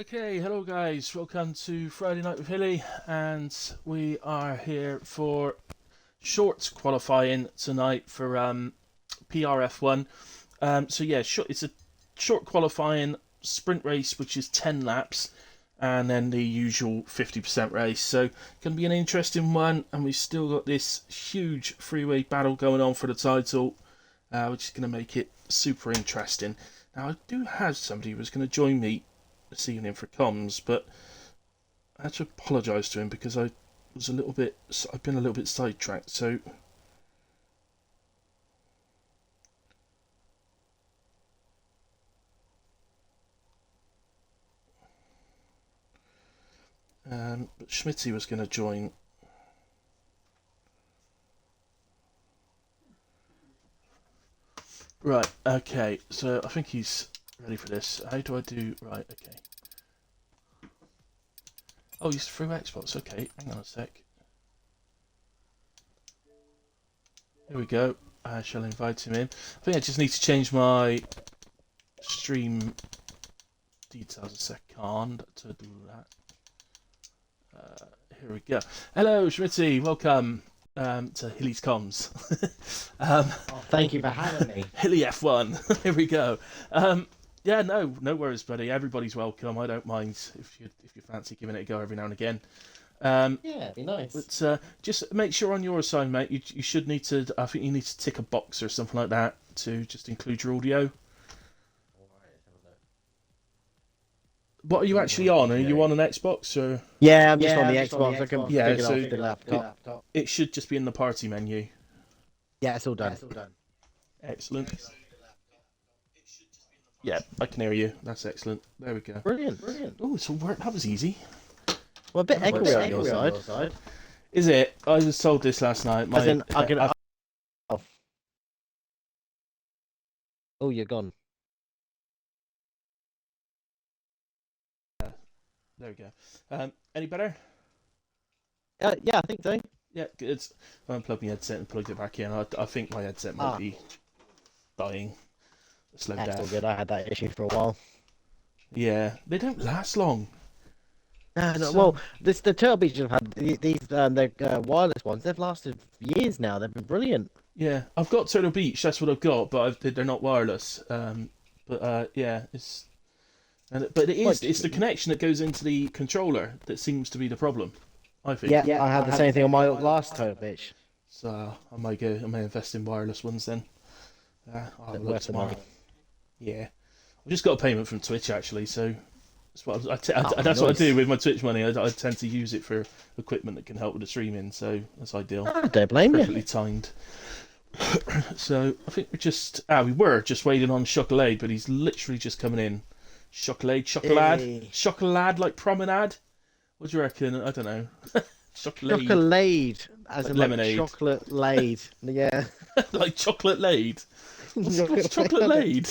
Okay, hello guys, welcome to Friday Night with Hilly, and we are here for short qualifying tonight for PRF1. So yeah, it's a short qualifying sprint race, which is 10 laps, and then the usual 50% race. So going to be an interesting one, and we've still got this huge freeway battle going on for the title, which is going to make it super interesting. Now I do have somebody who's going to join me this evening for comms, but I had to apologise to him because I've been a little bit sidetracked. So but Schmitty was going to join. Right, okay, so I think he's ready for this. How do I do? Right, okay. Oh, he's through Xbox. Okay, hang on a sec. Here we go. I shall invite him in. I think I just need to change my stream details a second to do that. Here we go. Hello, Schmitty. Welcome to Hilly's Comms. Thank you for having me. Hilly F1. Here we go. Yeah, no worries, buddy. Everybody's welcome. I don't mind if you fancy giving it a go every now and again. Yeah, it'd be nice. But just make sure on your side, mate, you should need to. I think you need to tick a box or something like that to just include your audio. What are you actually on? Are you on an Xbox or? Yeah, I'm just on the Xbox. I can Yeah, pick it so off the laptop. it should just be in the party menu. Yeah, it's all done. Excellent. Yeah, I can hear you. That's excellent. There we go. Brilliant. Oh, so that was easy. Well, a bit That works echoey on on your your side. Is it? I was told this last night. As in, I can. Oh, you're gone. There we go. Any better? Yeah, I think so. Yeah, good. I unplugged my headset and plugged it back in. I think my headset might be dying. Slow That's down. all good. I had that issue for a while. Yeah, they don't last long. No, So- well, the Turtle Beaches have had these the wireless ones. They've lasted years now. They've been brilliant. Yeah, I've got Turtle Beach. That's what I've got, but they're not wireless. Yeah, but it's the connection that goes into the controller that seems to be the problem, I think. Yeah, I had the same thing on my last Turtle Beach. So I may invest in wireless ones then. I'll have a look Worth the tomorrow. money. Yeah, I've just got a payment from Twitch actually, so that's what Oh, that's what I nice. do with my Twitch money. I tend to use it for equipment that can help with the streaming, so that's ideal. I don't blame you. Perfectly timed. So I think we were just waiting on Chocolade, but he's literally just coming in. Chocolade, Hey. chocolade like promenade. What do you reckon? I don't know. Chocolade, Chocolate, as in Lemonade. like chocolate laid. Yeah. like chocolate laid. What's chocolate laid?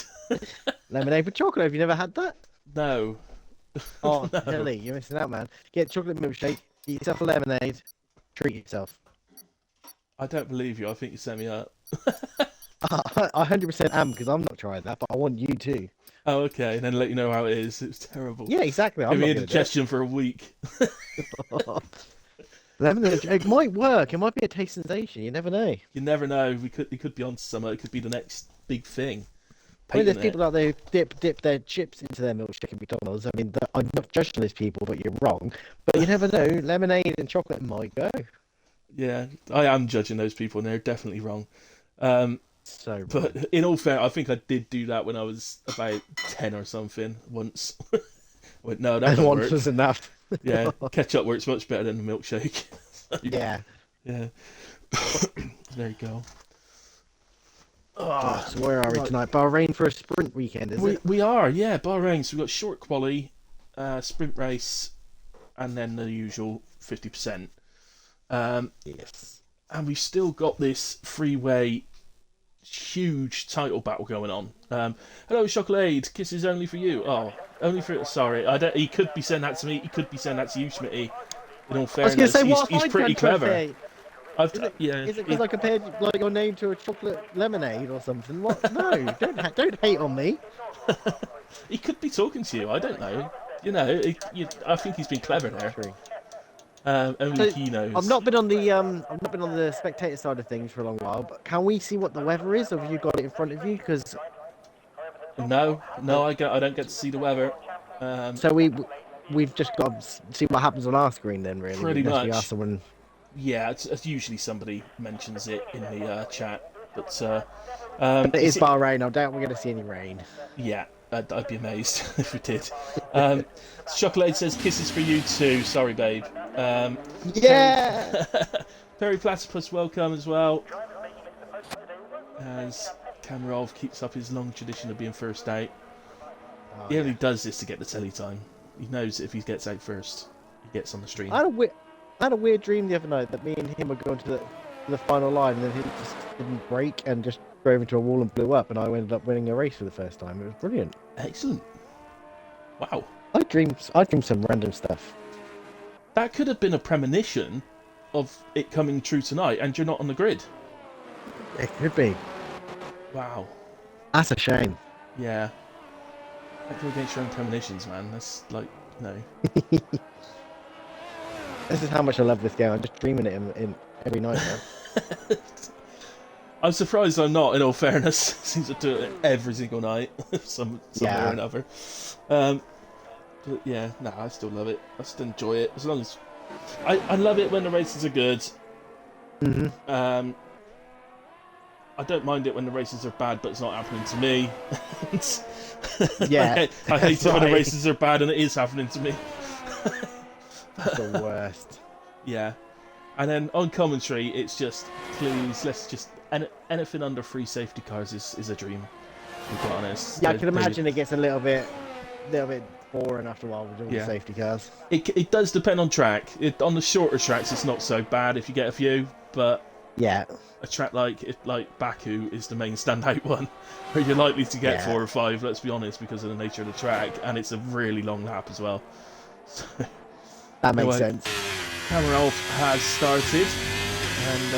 Lemonade with chocolate. Have you never had that? No. Oh, No. Hilly, you're missing out, man. Get chocolate milkshake, get yourself a lemonade, treat yourself. I don't believe you. I think you set me up. I 100% am because I'm not trying that, but I want you to. Oh, okay. And then let you know how it is. It's terrible. Yeah, exactly. I'm Give me not a gonna do digestion for a week. it. Lemonade, it might work. It might be a taste sensation. You never know. You never know. It could be on summer. It could be the next big thing. I mean, there's Patent people out there who dip their chips into their milkshake at McDonald's. I mean, I'm not judging those people, but you're wrong. But you never know. Lemonade and chocolate might go. Yeah, I am judging those people, and they're definitely wrong. So, But in all fair, I think I did do that when I was about 10 or something once. I went, no, that and don't once work. was enough. Yeah, ketchup works much better than the milkshake. Yeah. Yeah. There you go. Oh, so where are we tonight? Bahrain for a sprint weekend, is it? We are, yeah, Bahrain. So we've got short quali, sprint race, and then the usual 50%. Yes. And we've still got this freeway huge title battle going on. Hello, Chocolade. Kisses only for you. Oh, only for. Sorry, I don't. He could be saying that to me. He could be saying that to you, Schmitty. In all I was fairness, going to say, what he's have I pretty done to clever. offend? Yeah. Is it because I compared like your name to a chocolate lemonade or something? What? No, don't hate on me. He could be talking to you. I don't know. You know, I think he's been clever there. True. Only So, he knows. I've not been on the spectator side of things for a long while. But can we see what the weather is? Or have you got it in front of you? Because No, I don't get to see the weather. so we've just got to see what happens on our screen then, really, Pretty unless we ask much. someone. Yeah, it's usually somebody mentions it in the chat, but It is is it? Bahrain. I doubt we're going to see any rain. Yeah, I'd be amazed if we did. Chocolate says kisses for you too. Sorry, babe. Perry, Yeah. Perry Platypus, welcome as well. As Kamarov keeps up his long tradition of being first out. Oh, He only yeah. does this to get the telly time. He knows if he gets out first, he gets on the stream. I had a weird dream the other night that me and him were going to the final line, and then he just didn't brake and just drove into a wall and blew up, and I ended up winning a race for the first time. It was brilliant. Excellent. Wow. I dream some random stuff. That could have been a premonition of it coming true tonight, and you're not on the grid. It could be. Wow. That's a shame. Yeah. Don't go against your own premonitions, man. That's like, no. This is how much I love this game. I'm just dreaming it in every night now. I'm surprised I'm not, in all fairness. Seems to do it every single night, somewhere or another. But yeah, no, I still love it. I still enjoy it. As long as... I love it when the races are good. Mm-hmm. I don't mind it when the races are bad, but it's not happening to me. Yeah. I hate it when the races are bad and it is happening to me. That's the worst. Yeah. And then on commentary, it's just, please, let's just... anything under 3 safety cars is a dream, to be quite honest. Yeah, I can imagine it gets a little bit boring after a while with all the safety cars. It does depend on track. On the shorter tracks, it's not so bad if you get a few, but... Yeah. A track like Baku is the main standout one, where you're likely to get 4 or 5, let's be honest, because of the nature of the track, and it's a really long lap as well. So, that makes sense. Kamarov has started, and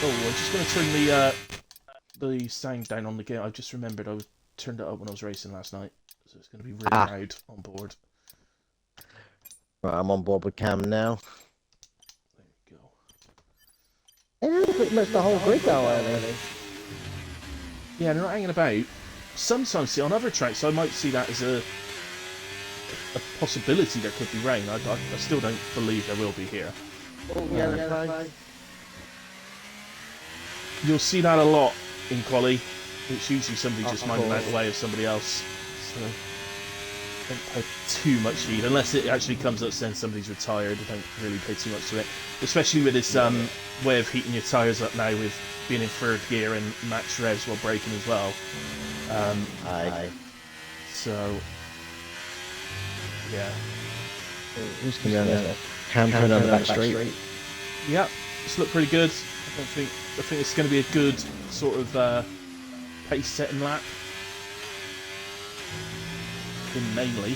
I'm just going to turn the sound down on the game. I just remembered I turned it up when I was racing last night, so it's going to be really loud on board. Right, I'm on board with Cam now. There we go. It's pretty much the whole grid now, really. Yeah, they're not hanging about. Sometimes, see, on other tracks, I might see that as a possibility there could be rain. I still don't believe there will be here. Oh, yeah, flag. You'll see that a lot in quali. It's usually somebody just minding out the way of somebody else. So don't pay too much heed unless it actually comes up saying somebody's retired. I don't really pay too much to it, especially with this way of heating your tyres up now with being in third gear and max revs while braking as well. So yeah. Who's going to be on Cam turn on the back straight? Yeah, it's looked pretty good. I think it's going to be a good sort of pace setting lap. Mainly a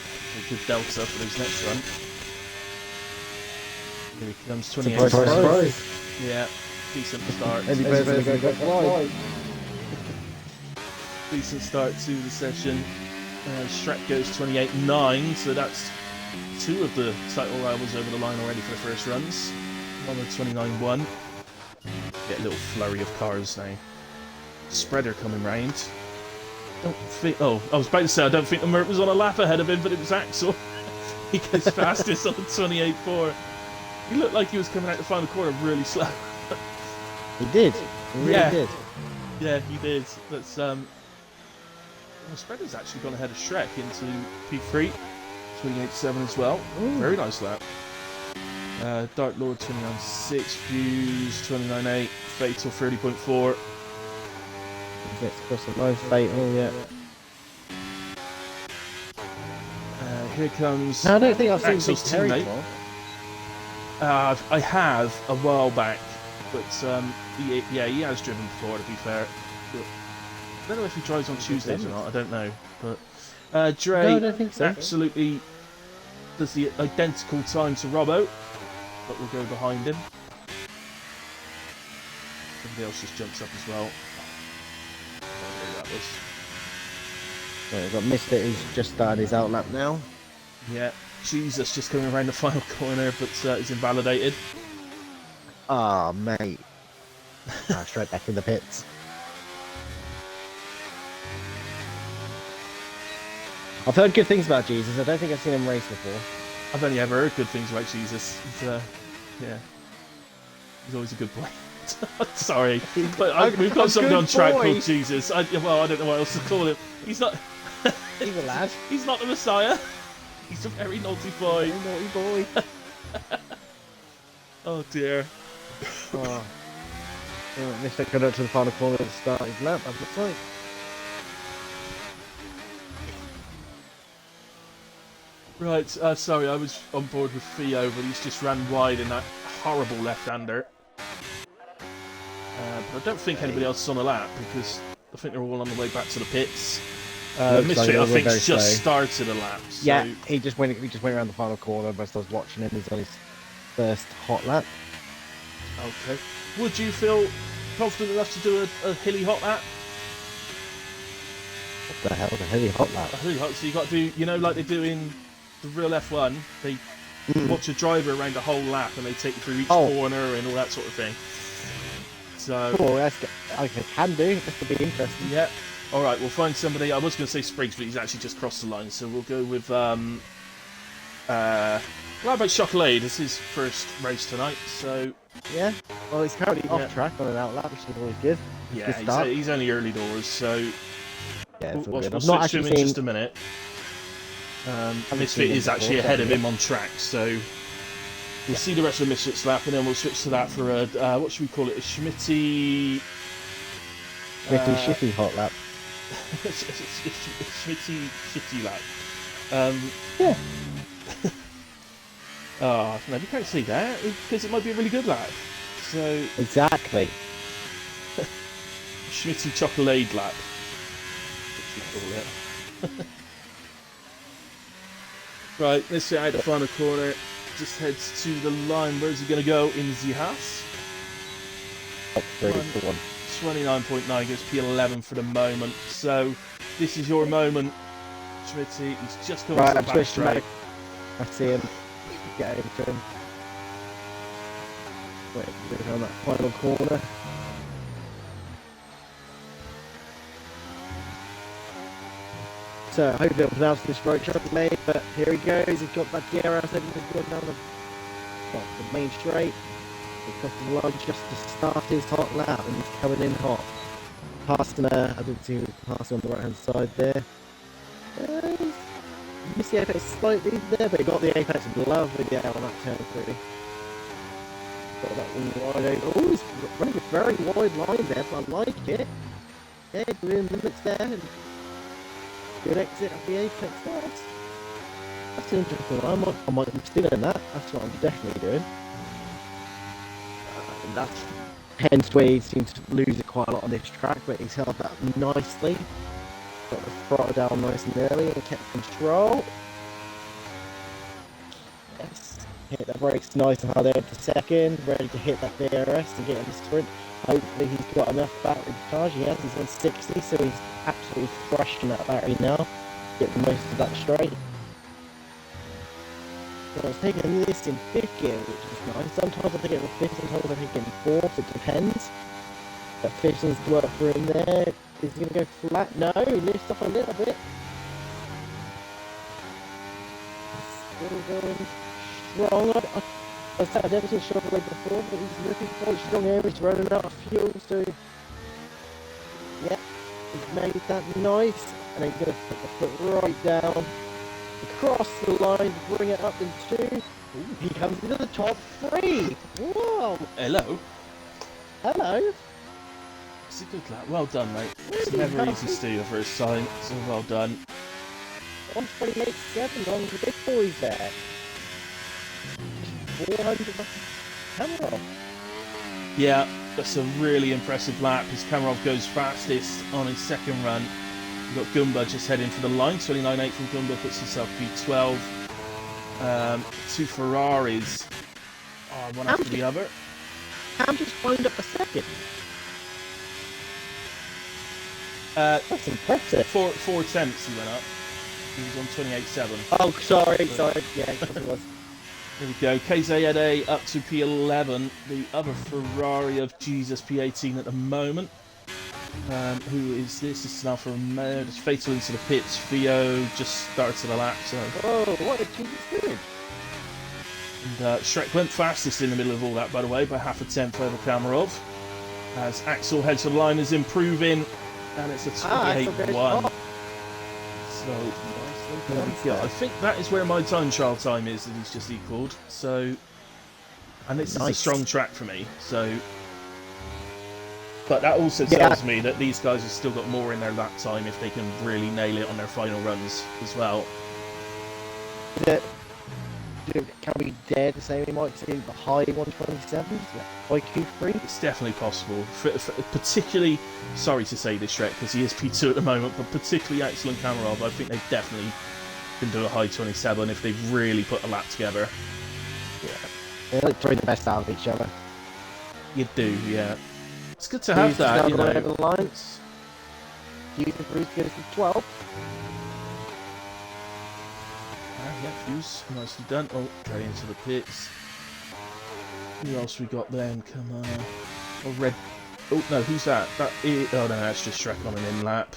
good delta for his next run. Here he comes, 28. Surprise. Yeah, decent start. Decent start to the session. Shrek goes 28.9, so that's 2 of the title rivals over the line already for the first runs. One with 29.1. Get a little flurry of cars now. Spreader coming round. Don't think. Oh, I was about to say I don't think the Mert was on a lap ahead of him, but it was Axel. He goes fastest on 28.4. He looked like he was coming out the final quarter really slow. He did. He really did. Yeah, he did. That's Well, Spreader's actually gone ahead of Shrek into P3, 28.7 as well. Ooh. Very nice lap. Dark Lord 29.6, Fuse 29.8, Fatal 30.4. Gets across the line, Fatal, yeah. Here comes. No, I don't think I've seen Axel's Big Terry teammate. before. I have a while back, but he has driven before. To be fair, but I don't know if he drives on Tuesdays or not. I don't know, but Dre No, I don't think so. absolutely does the identical time to Robbo, but we'll go behind him. Somebody else just jumps up as well. I don't know who that was. Right, we've got Mister who's just started his outlap now. Yeah, Jesus just coming around the final corner, but he's invalidated. Ah, mate. Straight back in the pits. I've heard good things about Jesus. I don't think I've seen him race before. I've only ever heard good things about Jesus. Yeah, he's always a good boy. Sorry, but we've got something on track called Jesus. I don't know what else to call him. He's not. He's a lad. He's not the Messiah. He's a very naughty boy. Very naughty boy. Oh dear. Oh. Mr. got up to the final corner at the start of his lap. That looks like. Right, sorry, I was on board with Theo, but he's just ran wide in that horrible left-hander. But I don't think anybody else is on the lap, because I think they're all on the way back to the pits. Misfit, I think, just started a lap. So... Yeah, he just went around the final corner, but I was watching him. He's on his first hot lap. Okay. Would you feel confident enough to do a hilly hot lap? What the hell is a hilly hot lap? A hilly hot, so you got to do, you know, like they do in the real F1, they watch a driver around the whole lap and they take you through each corner and all that sort of thing. So, I can do. This could be interesting. Yeah. All right, we'll find somebody. I was going to say Spriggs, but he's actually just crossed the line. So we'll go with how about Chocolade? It's his first race tonight. So yeah. Well, he's currently off track on an outlap, which is always good. Yeah, he's only early doors, so yeah, we'll switch to him in just a minute. Misfit is actually ahead of him on track, so we'll see the rest of the Misfit's lap, and then we'll switch to that for a what should we call it? A Schmitty shitty hot lap. Schmitty lap. Yeah. Oh no, you can't say that because it might be a really good lap. So exactly. Schmitty chocolate lap. What should we call it? Right, let's get out the final corner. Just heads to the line. Where's he going to go? In the house. 29.9 goes P11 for the moment. So this is your moment, Schmitty. He's just coming to the back straight. I see him. Get over to him. Wait, we're on that final corner. So hopefully I'll pronounce this right chocolate, but here he goes. He's got that gear out. He's going down the main straight. He's got the line just to start his hot lap, and he's coming in hot. Passing I didn't see him passing on the right hand side there. Missed the apex slightly there, but he got the apex lovely on that turn 3. Got that one wide over. Oh, he's running a very wide line there, but I like it. Yeah, doing limits there. And good exit of the apex there. That's interesting. I might be stealing that. That's what I'm definitely doing. That's hence where he seems to lose it quite a lot on this track, but he's held that nicely. Got the throttle down nice and early and kept control. Yes. Hit that brakes nice and hard there for second. Ready to hit that DRS and get in the sprint. Hopefully he's got enough battery charge. He has. He's on 60, so he's absolutely thrashing that battery now. Get the most of that straight. So I was taking this in 5th gear, which is nice. Sometimes I think it in 5th, sometimes I think in 4th. It depends. But 5th seems to work for him there. Is he going to go flat? No, he lifts up a little bit. Still going strong. I've never seen Chevrolet before, but he's looking quite strong here. He's running out of fuel, so yeah, he's made that nice. And then he's going to put the foot right down, across the line, bring it up in 2. Ooh, he comes into the top 3. Whoa! Hello. Hello. It's a good lap. Well done, mate. It's never easy to do the first time, so well done. 128.7 on the big boys there. 400 Kamarov. Yeah, that's a really impressive lap. His Kamarov goes fastest on his second run. We've got Gumba just heading for the line. 29.8 from Gumba puts himself P12. 2 Ferraris. One after the other. Cam just climbed up a second. That's impressive. Four attempts he went up. He was on 28.7. Oh, sorry. Yeah, of course it was. There we go. KZA up to P11. The other Ferrari of Jesus P18 at the moment. Who is this? This is now for Romeo. It's fatal into the pits. Theo just started the lap. So. Oh, what did Jesus do? And Shrek went fastest in the middle of all that, by the way, by half a tenth over Kamarov. As Axel heads for the line, is improving, and it's a 28.1. So there we go. I think that is where my time trial time is that he's just equalled. So, and this is a strong track for me. So, but that also tells me that these guys have still got more in their lap time if they can really nail it on their final runs as well. Can we dare to say we might see the high 127s by Q3? It's definitely possible. Particularly, sorry to say this, Shrek, because he is P2 at the moment, but particularly Axel and Kamarov, I think they definitely can do a high 27 if they really put a lap together. Yeah, they like throwing the best out of each other. You do, yeah. It's good to have that, you know. Over the lines. Hughes and Bruce goes to 12. Yeah, Hughes, nicely done. Oh, carry into the pits. Who else we got then? Come on. Oh, Red. Oh, no, who's that? Oh, no, that's just Shrek on an in lap.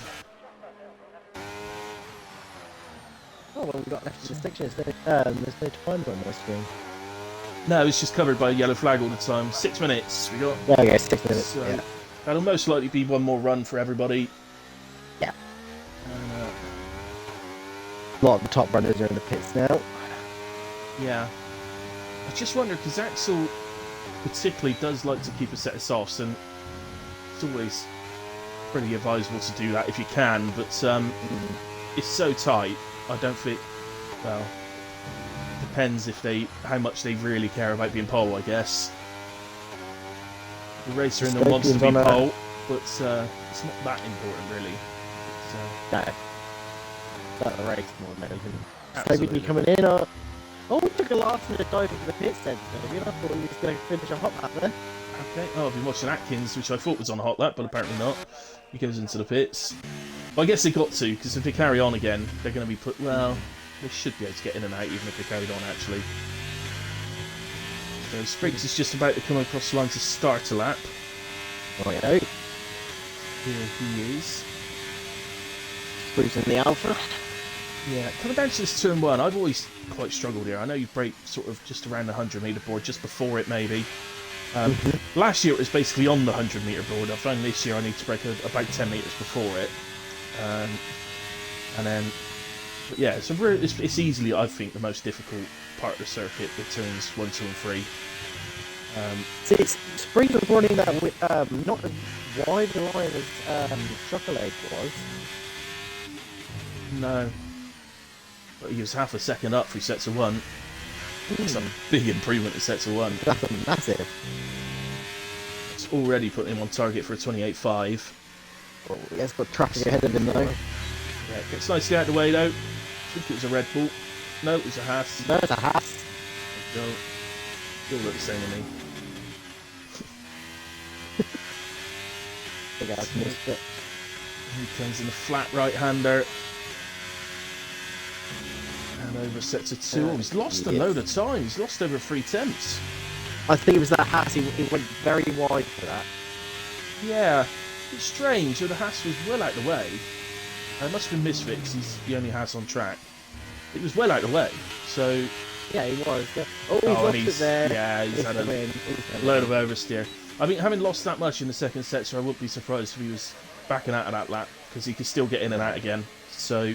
Oh, well, we've got left in the section. There's no timer on my screen. No, it's just covered by a yellow flag all the time. 6 minutes. We got. Oh, yeah, 6 minutes. So yeah. That'll most likely be one more run for everybody. Yeah. A lot of the top runners are in the pits now. Yeah. I just wonder, because Axel particularly does like to keep a set of softs, and it's always pretty advisable to do that if you can, but it's so tight, I don't think, well, depends if how much they really care about being pole, I guess. The racer in them wants to be pole, but it's not that important, really. No. About the race more than anything. Toby coming in. Oh, we took a last minute dive into the pits then. I thought he was going to finish a hot lap there. Okay. Oh, I've been watching Atkins, which I thought was on a hot lap, but apparently not. He goes into the pits. Well, I guess they got to, because if they carry on again, they're going to be put. Well, they should be able to get in and out, even if they carried on, actually. So Spriggs is just about to come across the line to start a lap. Oh, yeah. Here he is. Spriggs in the Alpha. Yeah, coming down to this turn one, I've always quite struggled here. I know you break sort of just around the 100 metre board, just before it maybe. Last year it was basically on the 100 metre board. I find this year I need to break about 10 metres before it. And then, but yeah, it's easily, I think, the most difficult part of the circuit, the turns 1, 2 and 3. See, Spriggs was running that with not as wide a line as Chocolate was. No. But he was half a second up through sets of 1. That's a big improvement in sets of 1. That's massive. It's already put him on target for a 28.5. Oh, he has got traffic ahead of him though. Yeah, gets nicely out of the way though. I think it was a Red Bull. No, it was a Haas. No, it's a Haas. Still look the same to me. Big ass missed it. He comes in a flat right-hander. And over sets of 2. He's lost a load of time. He's lost over 3 tenths. I think it was that Haas. He went very wide for that. Yeah. It's strange. The Haas was well out of the way. It must have been misfixed. He's the only Haas on track. It was well out of the way. So... Yeah, he was. Yeah. Oh, he's lost it there. Yeah, he's had a load of oversteer. I mean, having lost that much in the second set, so I wouldn't be surprised if he was backing out of that lap, because he could still get in and out again. So...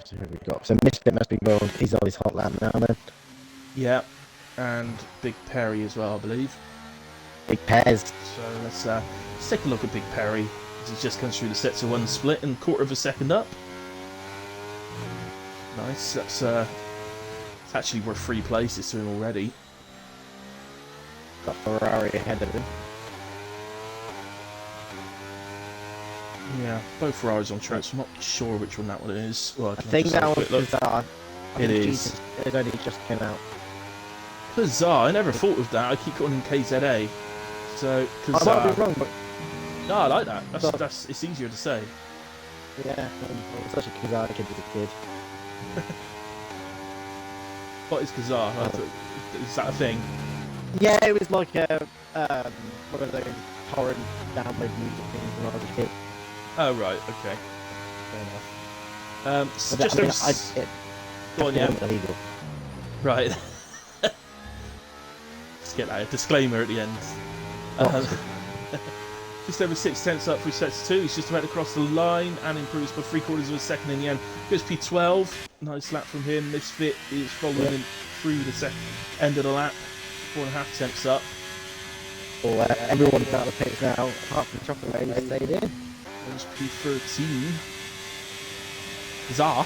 So here we go. So Misfit must be going. He's on his hot lap now then. Yeah, and Big Perry as well, I believe. Big Pez. So let's take a look at Big Perry, as he just comes through the sets of 1 split and quarter of a second up. Nice. That's it's actually worth 3 places to him already. Got Ferrari ahead of him. Yeah, both Ferraris on track, so I'm not sure which one that one is. Well, I think that one is It is. It only just came out. Bizarre, I never thought of that. I keep calling him KZA. So, I might be wrong, but No, I like that. So- It's easier to say. Yeah, I was such a Kazar kid as a kid. What is Kazaa? Is that a thing? Yeah, it was like one of those torrent download music things when I was a kid. Oh right, okay. Fair enough. Just But I mean, go on, yeah. illegal. Right. Just get that a disclaimer at the end. Just over 6/10 up through sets 2. He's just about to cross the line and improves by 3/4 of a second in the end. Goes P12. Nice lap from him. Misfit is following him through the end of the lap. 4.5 up. Well, everyone's out of the pits now, apart from the chocolate lady stayed in. There's P13. Zah.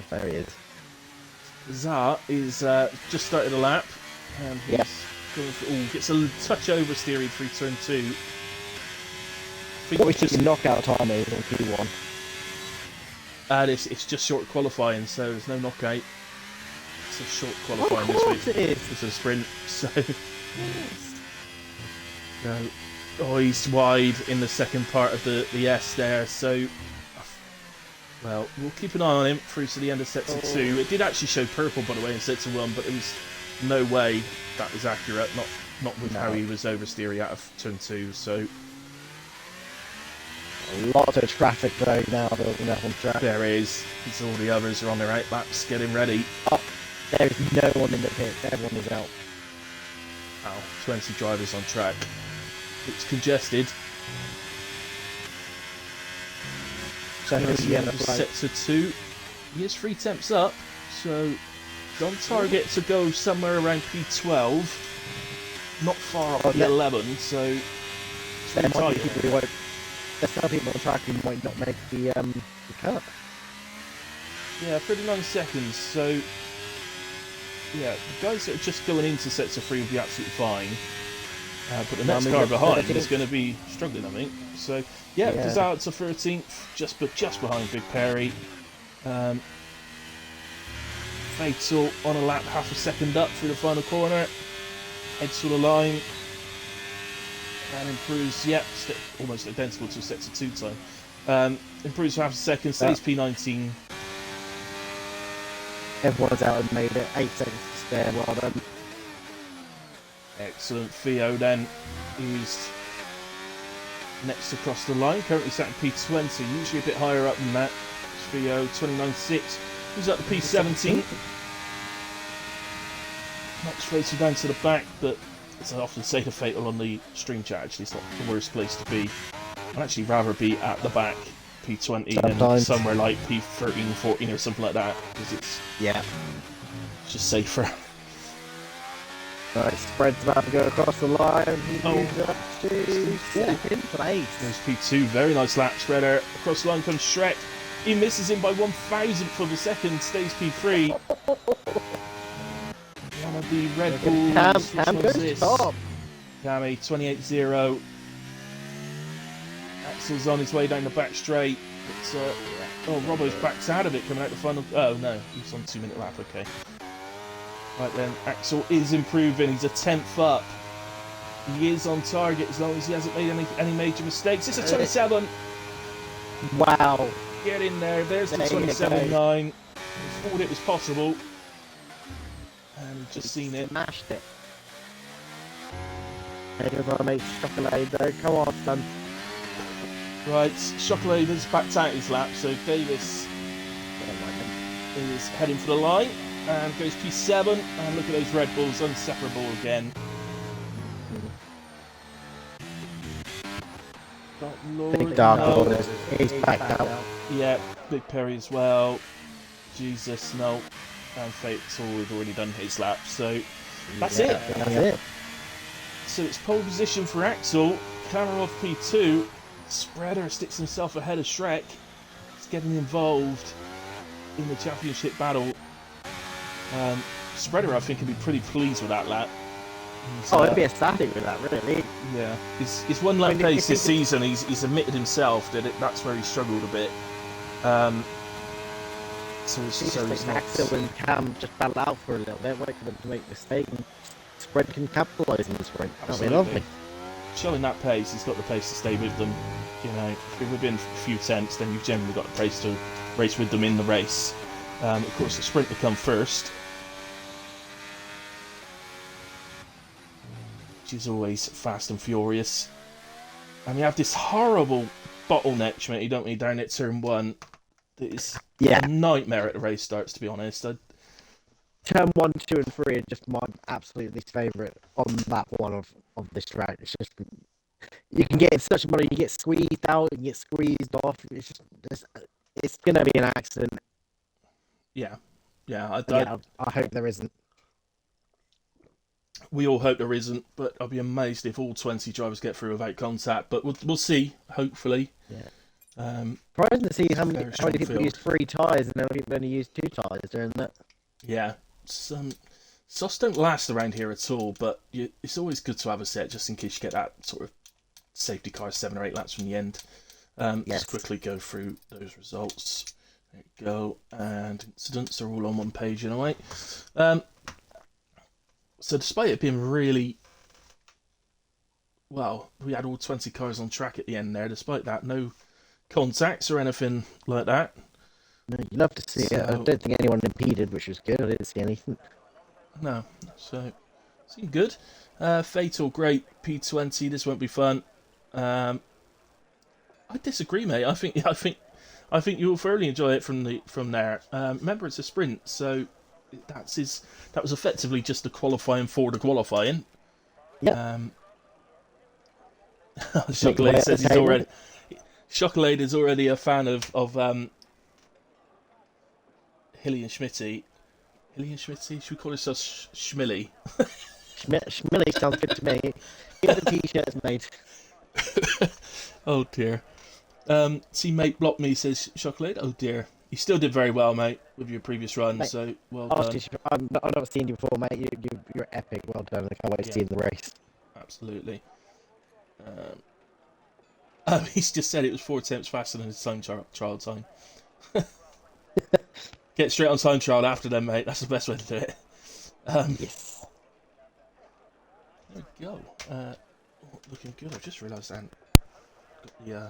There he is. Zah is just started a lap. And he's going for, gets a touch over steering through turn 2. What we think the knockout time is on Q1. It's just short qualifying, so there's no knockout. It's a short qualifying Of course this week. it is. It's a sprint, so. No. Oh, he's wide in the second part of the S there, so. Well, we'll keep an eye on him through to the end of sets of 2. It did actually show purple, by the way, in sets of 1, but it was no way that was accurate. Not with how he was oversteering out of turn 2, so. Lots of traffic though now building up on track. There is. All the others are on their out laps, getting ready. Oh, there is no one in the pit. Everyone is out. Wow, 20 drivers on track. It's congested. So Sets of 2. He is 3/10 up, so he's on target to go somewhere around P12. Not far off P11, so it's really tight. There's some people on track who might not make the cut. Yeah, 39 seconds, so yeah, the guys that are just going into sets of 3 will be absolutely fine. But the next car behind is going to be struggling, I think. So yeah, Kazaa to 13th, just behind Big Perry. Fatal on a lap, half a second up through the final corner. Heads to the line. And improves, almost identical to sets of 2 time. Improves for half a second, stays P19. Everyone's out and made it. 8 seconds to spare, well done. Excellent. Theo then, who's next across the line, currently sat in P20, usually a bit higher up than that. Theo, 29.6, who's up to P17. Max Fatal down to the back, but as I often say to Fatal on the stream chat, actually it's not the worst place to be. I'd actually rather be at the back, P20, than somewhere like P13, 14 or something like that, because it's just safer. Right, Spread's about to go across the line. He's up to second place. There's P2, very nice lap spreader. Across the line comes Shrek. He misses him by 1,000th of a second, stays P3. One of the Red Bulls. Cam goes top. Cammy, 28.0. Axel's on his way down the back straight. But, Robbo's backed out of it coming out the final. Oh no, he's on 2-minute lap, okay. Right then, Axel is improving. He's a 10th up. He is on target as long as he hasn't made any major mistakes. It's a 27. Wow. Get in there. There's the 27.9. Thought it was possible. And just seen it. Smashed it. There goes our mate Chocolate though. Come on, son. Right, Chocolate has backed out his lap, so Davis is heading for the line. And goes P7, and look at those Red Bulls, inseparable again. Big Dark Lord is backed out. Yeah, Big Perry as well. Jesus, no. And Fatal had already done his lap, so that's it. That's it. So it's pole position for Axel, Camera off P2. Spreader sticks himself ahead of Shrek. He's getting involved in the championship battle. Spreader, I think, can be pretty pleased with that lap. He'd be ecstatic with that, really. Yeah, his one lap pace this season, he's admitted himself that that's where he struggled a bit. So he's not... Axel and Cam just battle out for a little bit, wait for them to make mistakes and sprint can capitalise in the sprint. That'll be Absolutely. lovely. Showing that pace, he's got the pace to stay with them. You know, if you're within a few tenths, then you've generally got the pace to race with them in the race. Of course, the sprint will come first, which is always fast and furious. And we have this horrible bottleneck, Schmidt, don't we, down at turn 1. That is a nightmare at the race starts, to be honest. Turn 1, 2, and 3 are just my absolute least favourite on that one of this track. It's just, you can get in such money, you get squeezed out, you get squeezed off. It's going to be an accident. Yeah. I hope there isn't. We all hope there isn't, but I'll be amazed if all 20 drivers get through without contact. But we'll see, hopefully. Yeah. Surprising to see how many people use 3 tyres and how many people only use 2 tyres during that. Yeah. Softs don't last around here at all, but it's always good to have a set just in case you get that sort of safety car 7 or 8 laps from the end. Let's quickly go through those results. There you go. And incidents are all on one page in a way. So despite it being really... Well, we had all 20 cars on track at the end there. Despite that, no contacts or anything like that. No, you'd love to see it. I don't think anyone impeded, which was good. I didn't see anything. No, so seemed good. Fatal, great. P20, this won't be fun. I disagree, mate. I think you'll thoroughly enjoy it from there. Remember, it's a sprint, so that was effectively just the qualifying for the qualifying. Yeah. Chocolate says he's already. Chocolate is already a fan of Hilly and Schmitty. Hilly and Schmitty? Should we call ourselves Schmilly? Schmilly sounds good to me. Get the t-shirts made. Oh dear. Teammate blocked me, says Chocolate. Oh dear. You still did very well, mate, with your previous run, mate, so well done. I've not seen you before, mate. You're epic. Well done. I can't wait to see you in the race. Absolutely. He's just said it was 4 attempts faster than his time trial time. Get straight on time trial after them, mate. That's the best way to do it. Yes. There we go. Looking good. I've just realised I haven't got the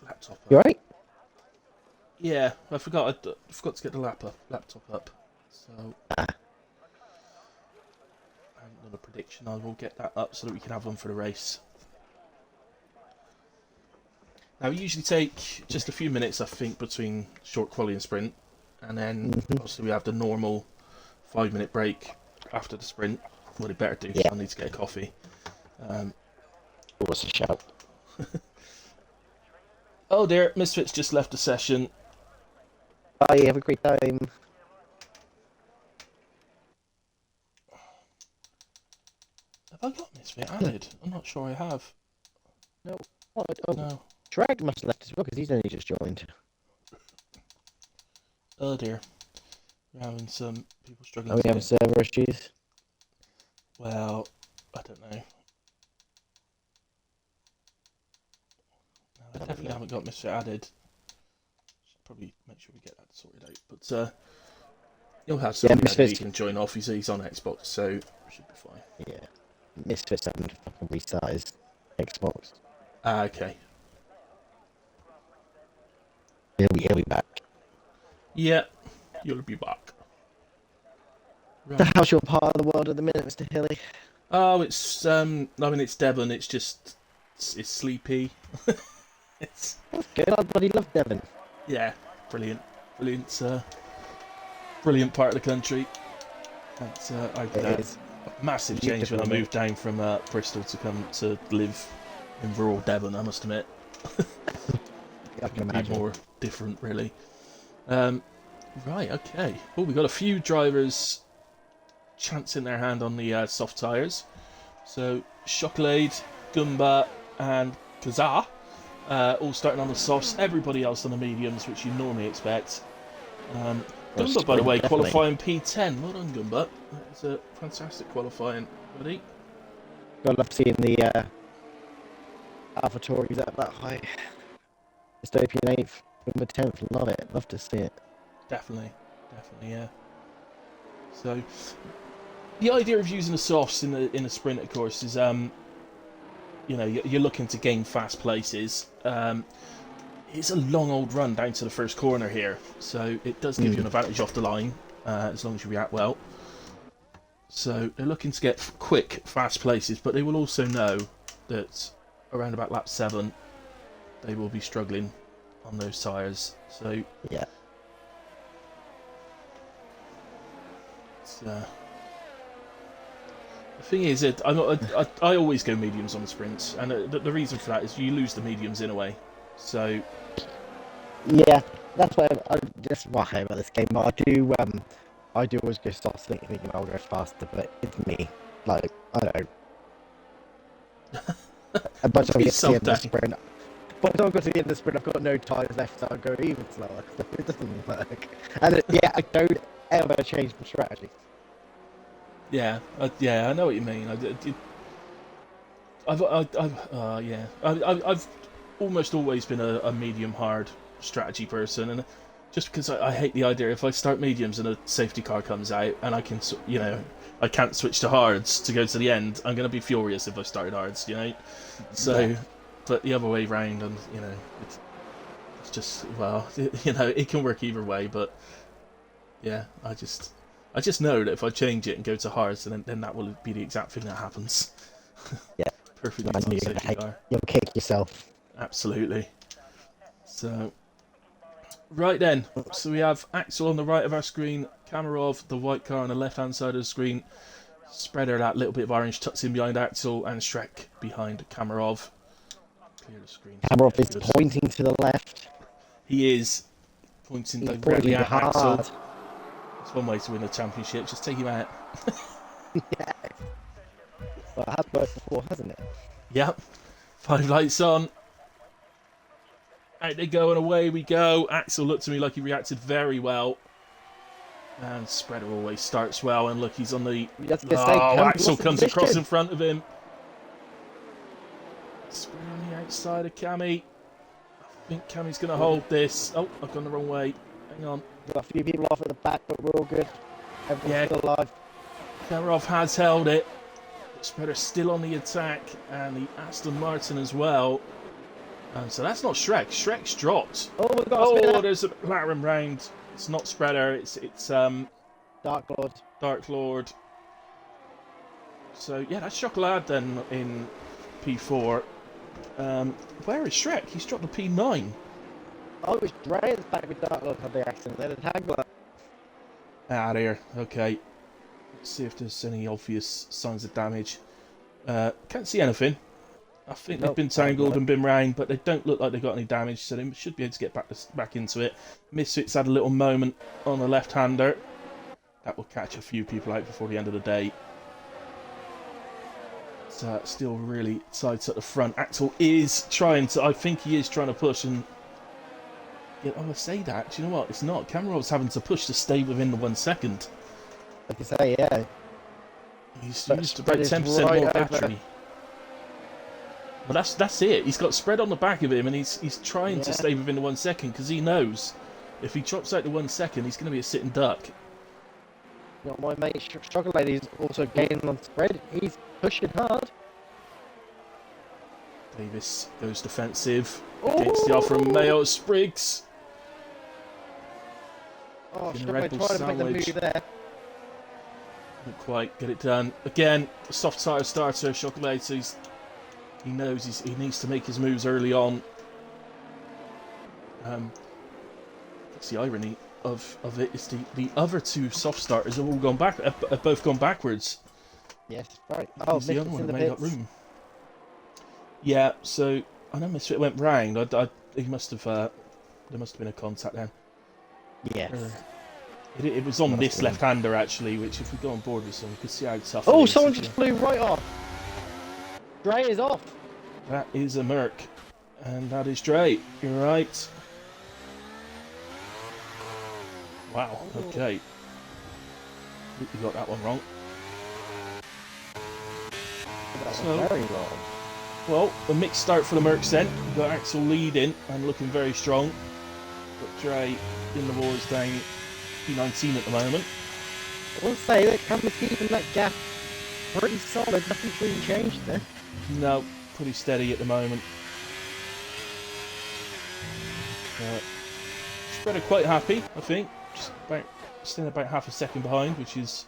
laptop up. You alright? Yeah, I forgot to get the laptop up. So I haven't done a prediction. I will get that up so that we can have one for the race. Now, we usually take just a few minutes, I think, between short quali and sprint. And then, obviously, we have the normal 5-minute break after the sprint. What it better do, because I need to get a coffee. What's a shout? Oh dear, Misfits just left the session. Bye, have a great time. Have I got Misfit added? I'm not sure I have. No. No. Drag must have left as well, because he's only just joined. Oh dear. We're having some people struggling. Are we having server issues? Well, I don't know. No, I definitely haven't got Misfit added. Should probably make sure we get that sorted out. But you'll have somebody that you can join off. He's on Xbox, so it should be fine. Yeah. Misfits haven't fucking resized Xbox. Okay. He'll be back. Yeah, you'll be back. Right. So how's your part of the world at the minute, Mr. Hilly? Oh, it's it's Devon. It's just it's sleepy. That's good. I bloody love Devon. Yeah, brilliant, brilliant part of the country. That's I did a massive change when I moved down from Bristol to come to live in rural Devon. I must admit. I can imagine. More different, really. Right, okay. Well, we've got a few drivers chancing their hand on the soft tyres. So, Chocolade, Gumba, and Kazaa all starting on the softs. Everybody else on the mediums, which you normally expect. Gumba, by the way, qualifying P10. Well done, Gumba. That was a fantastic qualifying, buddy. I love seeing the AlphaTauris at that high. Dystopian 8th, Gumba 10th. Love it. Love to see it. Definitely, yeah. So, the idea of using the softs in a sprint, of course, is you know, you're looking to gain fast places. It's a long old run down to the first corner here, so it does give you an advantage off the line as long as you react well. So they're looking to get quick, fast places, but they will also know that around about lap 7 they will be struggling on those tyres. So Yeah. it's, the thing is, I always go mediums on the sprints, and the reason for that is you lose the mediums in a way. So Yeah, that's why that's what I hate about this game. I do always go soft thinking I'll go faster, but it's me. Like, I don't know. And by the time I get to the end of the sprint, by the time I got to the end of the sprint, I've got no tyres left, so I go even slower. So it doesn't work. And yeah, I don't ever change my strategy. yeah, I know what you mean. I've almost always been a medium hard strategy person, and just because I hate the idea if I start mediums and a safety car comes out and I can, you know, I can't switch to hards to go to the end, I'm going to be furious if I started hards, you know. So, yeah. But the other way round, and you know, it's just, well, you know, it can work either way, but yeah, I just know that if I change it and go to hards, then that will be the exact thing that happens. Yeah, Perfectly you'll safety car. You'll kick yourself. Absolutely. So, right then, so we have Axel on the right of our screen, Kamarov, the white car on the left-hand side of the screen, Spreader, that little bit of orange, tucks in behind Axel, and Shrek behind Kamarov. Clear the screen. Kamarov is pointing to the left. He is pointing directly at Axel. It's one way to win a championship, just take him out. Yeah. Well, it has worked before, hasn't it? Yep. 5 lights on. Out they go and away we go. Axel looked to me like he reacted very well. And Spreader always starts well. And look, he's on the... Axel comes across in front of him. Spreader on the outside of Cammy. I think Cammy's going to hold this. Oh, I've gone the wrong way. Hang on. Got a few people off at the back, but we're all good. Everyone's still alive. Kamarov has held it. Spreader still on the attack. And the Aston Martin as well. So that's not Shrek. Shrek's dropped. Oh, there's a McLaren round. It's not Spreader. It's Dark Lord. Dark Lord. So yeah, that's Chocolade then in P4. Where is Shrek? He's dropped a P9. Oh, it's Dre at the back with Dark Lord had the accident. They had a tangler. Ah, there. Okay. Let's see if there's any obvious signs of damage. Can't see anything. I think they've been tangled and been round, but they don't look like they've got any damage, so they should be able to get back into it. Misfits had a little moment on the left-hander. That will catch a few people out before the end of the day. It's still really tight at the front. Axel is trying to... I think he is trying to push and... Yeah, I say that. Do you know what? It's not. Kamarov's having to push to stay within the 1 second. Like you say, yeah. He's used about 10% more battery. But that's it. He's got Spread on the back of him, and he's trying to stay within the 1 second because he knows if he chops out the 1 second, he's going to be a sitting duck. You know, my mate Chocolate is also gaining on Spread. He's pushing hard. Davis goes defensive against the Alfa Romeo. Spriggs. Oh, Chocolate trying to make the move there. Didn't quite get it done. Again, soft tire starter. Chocolate. He knows he needs to make his moves early on. That's the irony of it is the other two soft starters have all gone back. Have both gone backwards. Yes, right. Oh, the other one that made up room. Yeah, so I know Misfit went round. He must have. There must have been a contact then. Yes. It was on this left-hander actually, which if we go on board with someone, you can see how tough. Oh, someone just flew right off. Dre is off. That is a Merc. And that is Dre. You're right. Wow, okay. You got that one wrong. Very wrong. Well, a mixed start for the Mercs then. We've got Axel leading and looking very strong. Got Dre in the wars down P19 at the moment. I will say that Cameron's keeping that gap pretty solid. Nothing's really changed there. No, pretty steady at the moment. Spreader quite happy, I think. Just about staying about half a second behind, which is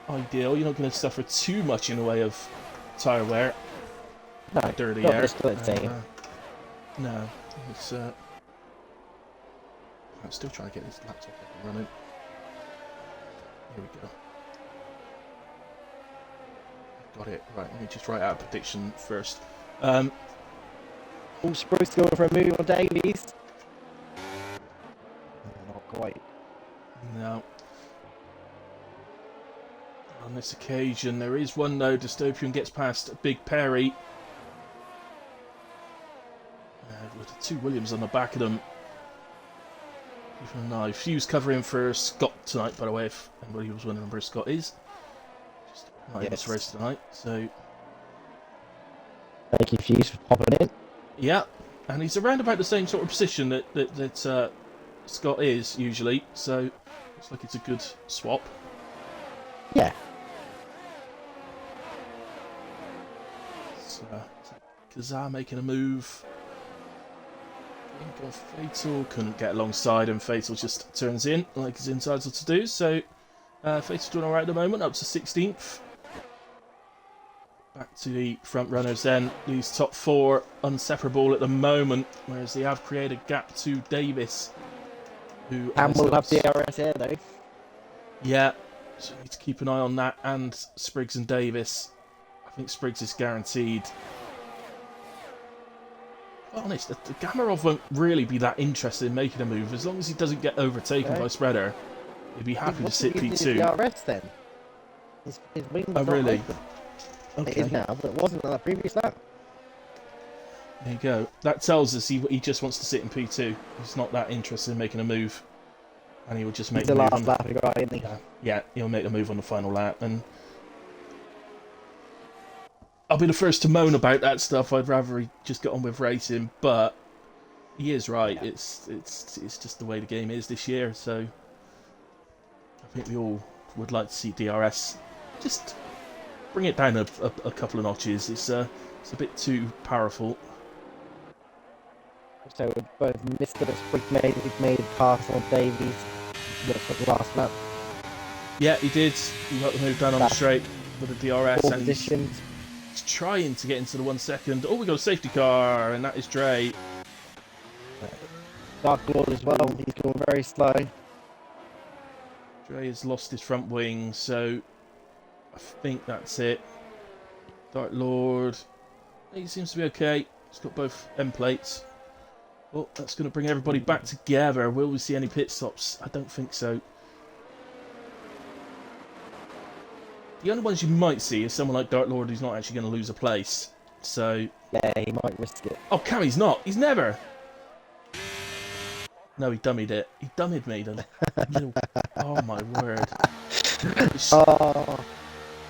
ideal. You're not going to suffer too much in the way of tyre wear. No, Dirty not air. this good thing. No, it's. I'm still trying to get this laptop up and running. Here we go. Got it. Right, let me just write out a prediction first. All supposed to go for a move on Davies. Not quite. No. On this occasion, there is one though. Dystopian gets past Big Perry. With the two Williams on the back of them. Even a knife. Fuse covering for Scott tonight, by the way, if anybody was wondering where Scott is. Just not in this race tonight, so. Thank you, Fuse, for popping in. Yeah, and he's around about the same sort of position that Scott is usually, so looks like it's a good swap. Yeah. So, Kazar making a move. Got Fatal, couldn't get alongside him. Fatal just turns in like he's entitled to do. So Fatal doing alright at the moment, up to 16th. Back to the front runners then. These top four unseparable at the moment, whereas they have created a gap to Davis, who And we'll have DRS here though. Yeah, so we need to keep an eye on that, and Spriggs and Davis. I think Spriggs is guaranteed. Honest, the Gamarov won't really be that interested in making a move as long as he doesn't get overtaken by Spreader. He'd be happy to sit P2. DRS then. His wing was not really? open. Okay. It is now, but it wasn't on the previous lap. There you go. That tells us he just wants to sit in P2. He's not that interested in making a move, and he will just make the move last lap, right? Isn't he? Yeah, he'll make a move on the final lap, and I'll be the first to moan about that stuff. I'd rather he just get on with racing, but he is right. Yeah. It's just the way the game is this year. So I think we all would like to see DRS just bring it down a couple of notches. It's a bit too powerful. So both Mr. Spriggs made a pass on Davies for the last lap. Yeah, he did. He got the move down on the straight with the DRS, and he's trying to get into the 1 second. Oh, we got a safety car, and that is Dre. Dark Lord as well. He's going very slow. Dre has lost his front wing, so I think that's it. Dark Lord, he seems to be okay. He's got both end plates. Well, that's going to bring everybody back together. Will we see any pit stops? I don't think so. The only ones you might see is someone like Dark Lord who's not actually going to lose a place. So yeah, he might risk it. Oh, Carrie's not. He's never. No, he dummied it. He dummied me. Oh my word! Oh.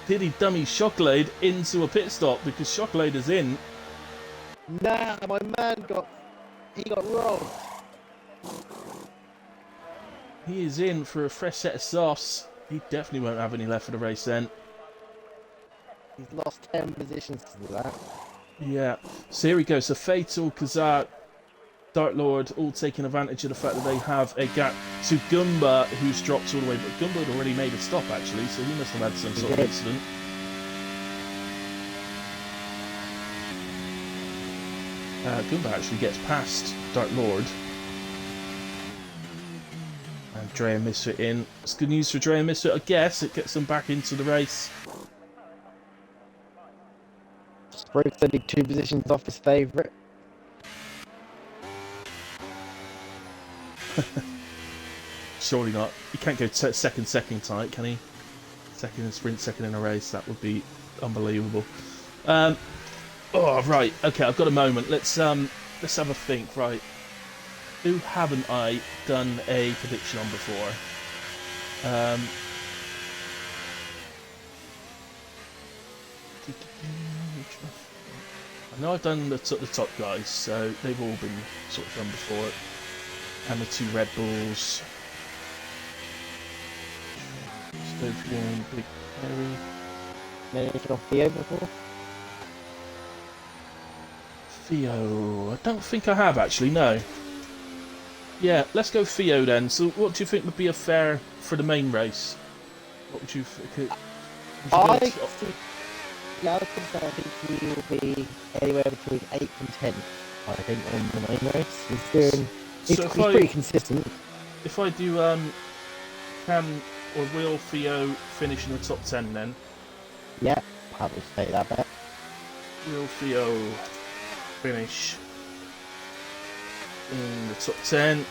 Did he dummy Chocolade into a pit stop because Chocolade is in? Nah, my man got robbed. He is in for a fresh set of softs. He definitely won't have any left for the race then. He's lost 10 positions to that. Yeah. So here we go. So Fatal, Kazak, Dark Lord all taking advantage of the fact that they have a gap to Goomba, who's dropped all the way. But Goomba had already made a stop actually, so he must have had some sort of incident. Goomba actually gets past Dark Lord. And Dre and Misfit in. It's good news for Dre and Misfit, I guess. It gets them back into the race. Spriggs sending 2 positions off his favourite. Surely not. He can't go second tonight, can he? Second in sprint, second in a race. That would be unbelievable. Oh, right. Okay, I've got a moment. Let's have a think. Right. Who haven't I done a prediction on before? I know I've done the top guys, so they've all been sort of done before. And the 2 Red Bulls. Dystopian, Big Harry. Anything off Theo before? Theo, I don't think I have actually, no. Yeah, let's go Theo then. So what do you think would be a fair for the main race? What would you think? I think, yeah, I think he will be anywhere between 8th and 10th, I think, on the main race. He's pretty consistent. If I do, can or will Theo finish in the top 10 then? Yeah, I would say that bet. Will Theo finish in the top 10?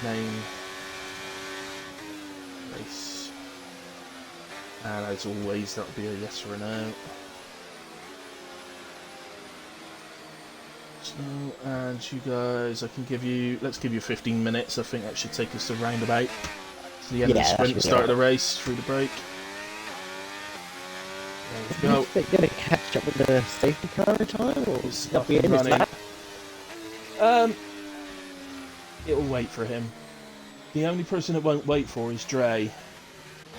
Main race. And as always, that'll be a yes or a no. So, and you guys, I can give you, let's give you 15 minutes. I think that should take us to roundabout to the end of the sprint, the start of the race, through the break. There we go. Are you going to catch up with the safety car in time, or It's will up be and in his running. lap? It'll wait for him. The only person it won't wait for is Dre.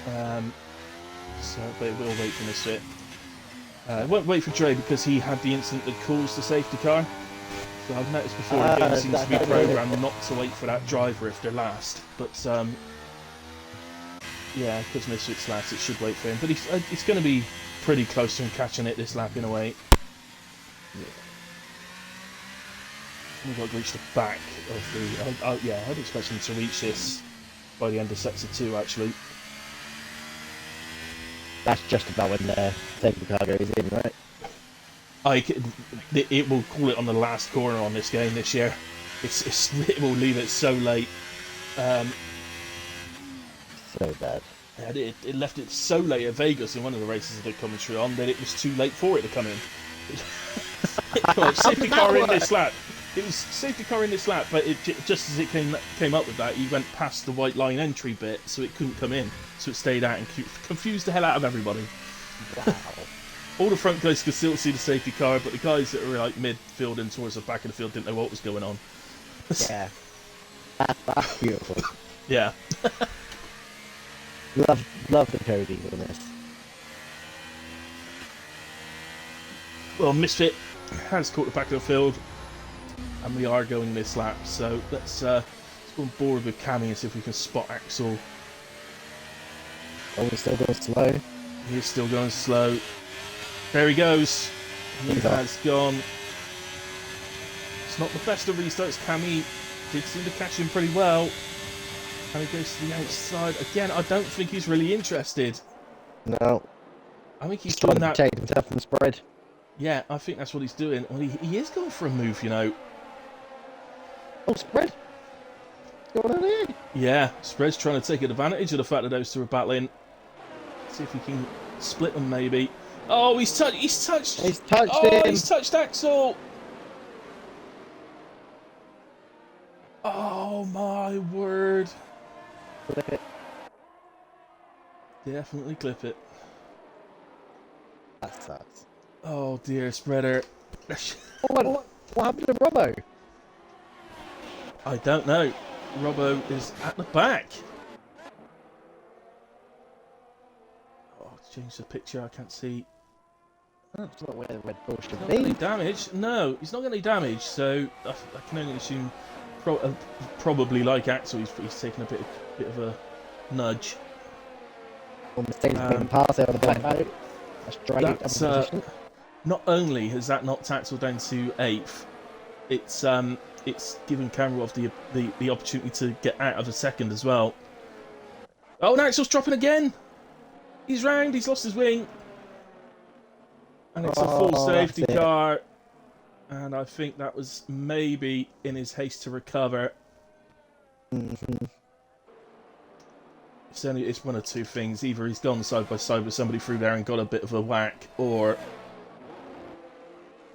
But it will wait for Misfit. It won't wait for Dre because he had the incident that caused the safety car. So I've noticed before the game seems to be programmed not to wait for that driver if they're last. But yeah, because Misfit's last, it should wait for him. But it's going to be pretty close to him catching it this lap in a way. Yeah. We've got to reach the back of the... yeah, I'd expect him to reach this by the end of sector 2, actually. That's just about when the safety car goes in, right? It will call it on the last corner on this game this year. It will leave it so late. So bad. It left it so late at Vegas in one of the races that commentary on that it was too late for it to come in. Safety car in this lap. It was safety car in this lap, but just as it came up with that, he went past the white line entry bit, so it couldn't come in. So it stayed out and confused the hell out of everybody. Wow. All the front guys could still see the safety car, but the guys that were like midfield and towards the back of the field didn't know what was going on. Yeah. That's beautiful. Yeah. Love the Cody on this. Well, Misfit has caught the back of the field, and we are going this lap, so let's go on board with Cammy and see if we can spot Axel. Oh, he's still going slow. He's still going slow. There he goes. He has gone. It's not the best of restarts. Cammy did seem to catch him pretty well. And he goes to the outside. Again, I don't think he's really interested. No. I think he's trying doing to that. protect himself from spread. Yeah, I think that's what he's doing. Well, he is going for a move, you know. Oh, spread? What's going on here? Yeah, Spread's trying to take advantage of the fact that those two are battling. See if he can split them, maybe. Oh, he's touched. He's touched him. He's touched Axel. Oh my word! Clip it. Definitely clip it. That sucks. Oh dear, Spreader. What happened to Robbo? I don't know. Robbo is at the back. Oh, change the picture. I can't see. That's not where the Red Bull should Not be. any damage. No, he's not got any damage. So I can only assume, probably like Axel, he's taken a bit of a nudge. Or mistakes being passed out of the black boat. That's right. Not only has that knocked Axel down to 8th, it's given Cameron the opportunity to get out of the second as well. Oh, and Axel's dropping again. He's round. He's lost his wing. And it's a full safety car. And I think that was maybe in his haste to recover. Mm-hmm. It's one of two things. Either he's gone side by side with somebody through there and got a bit of a whack, or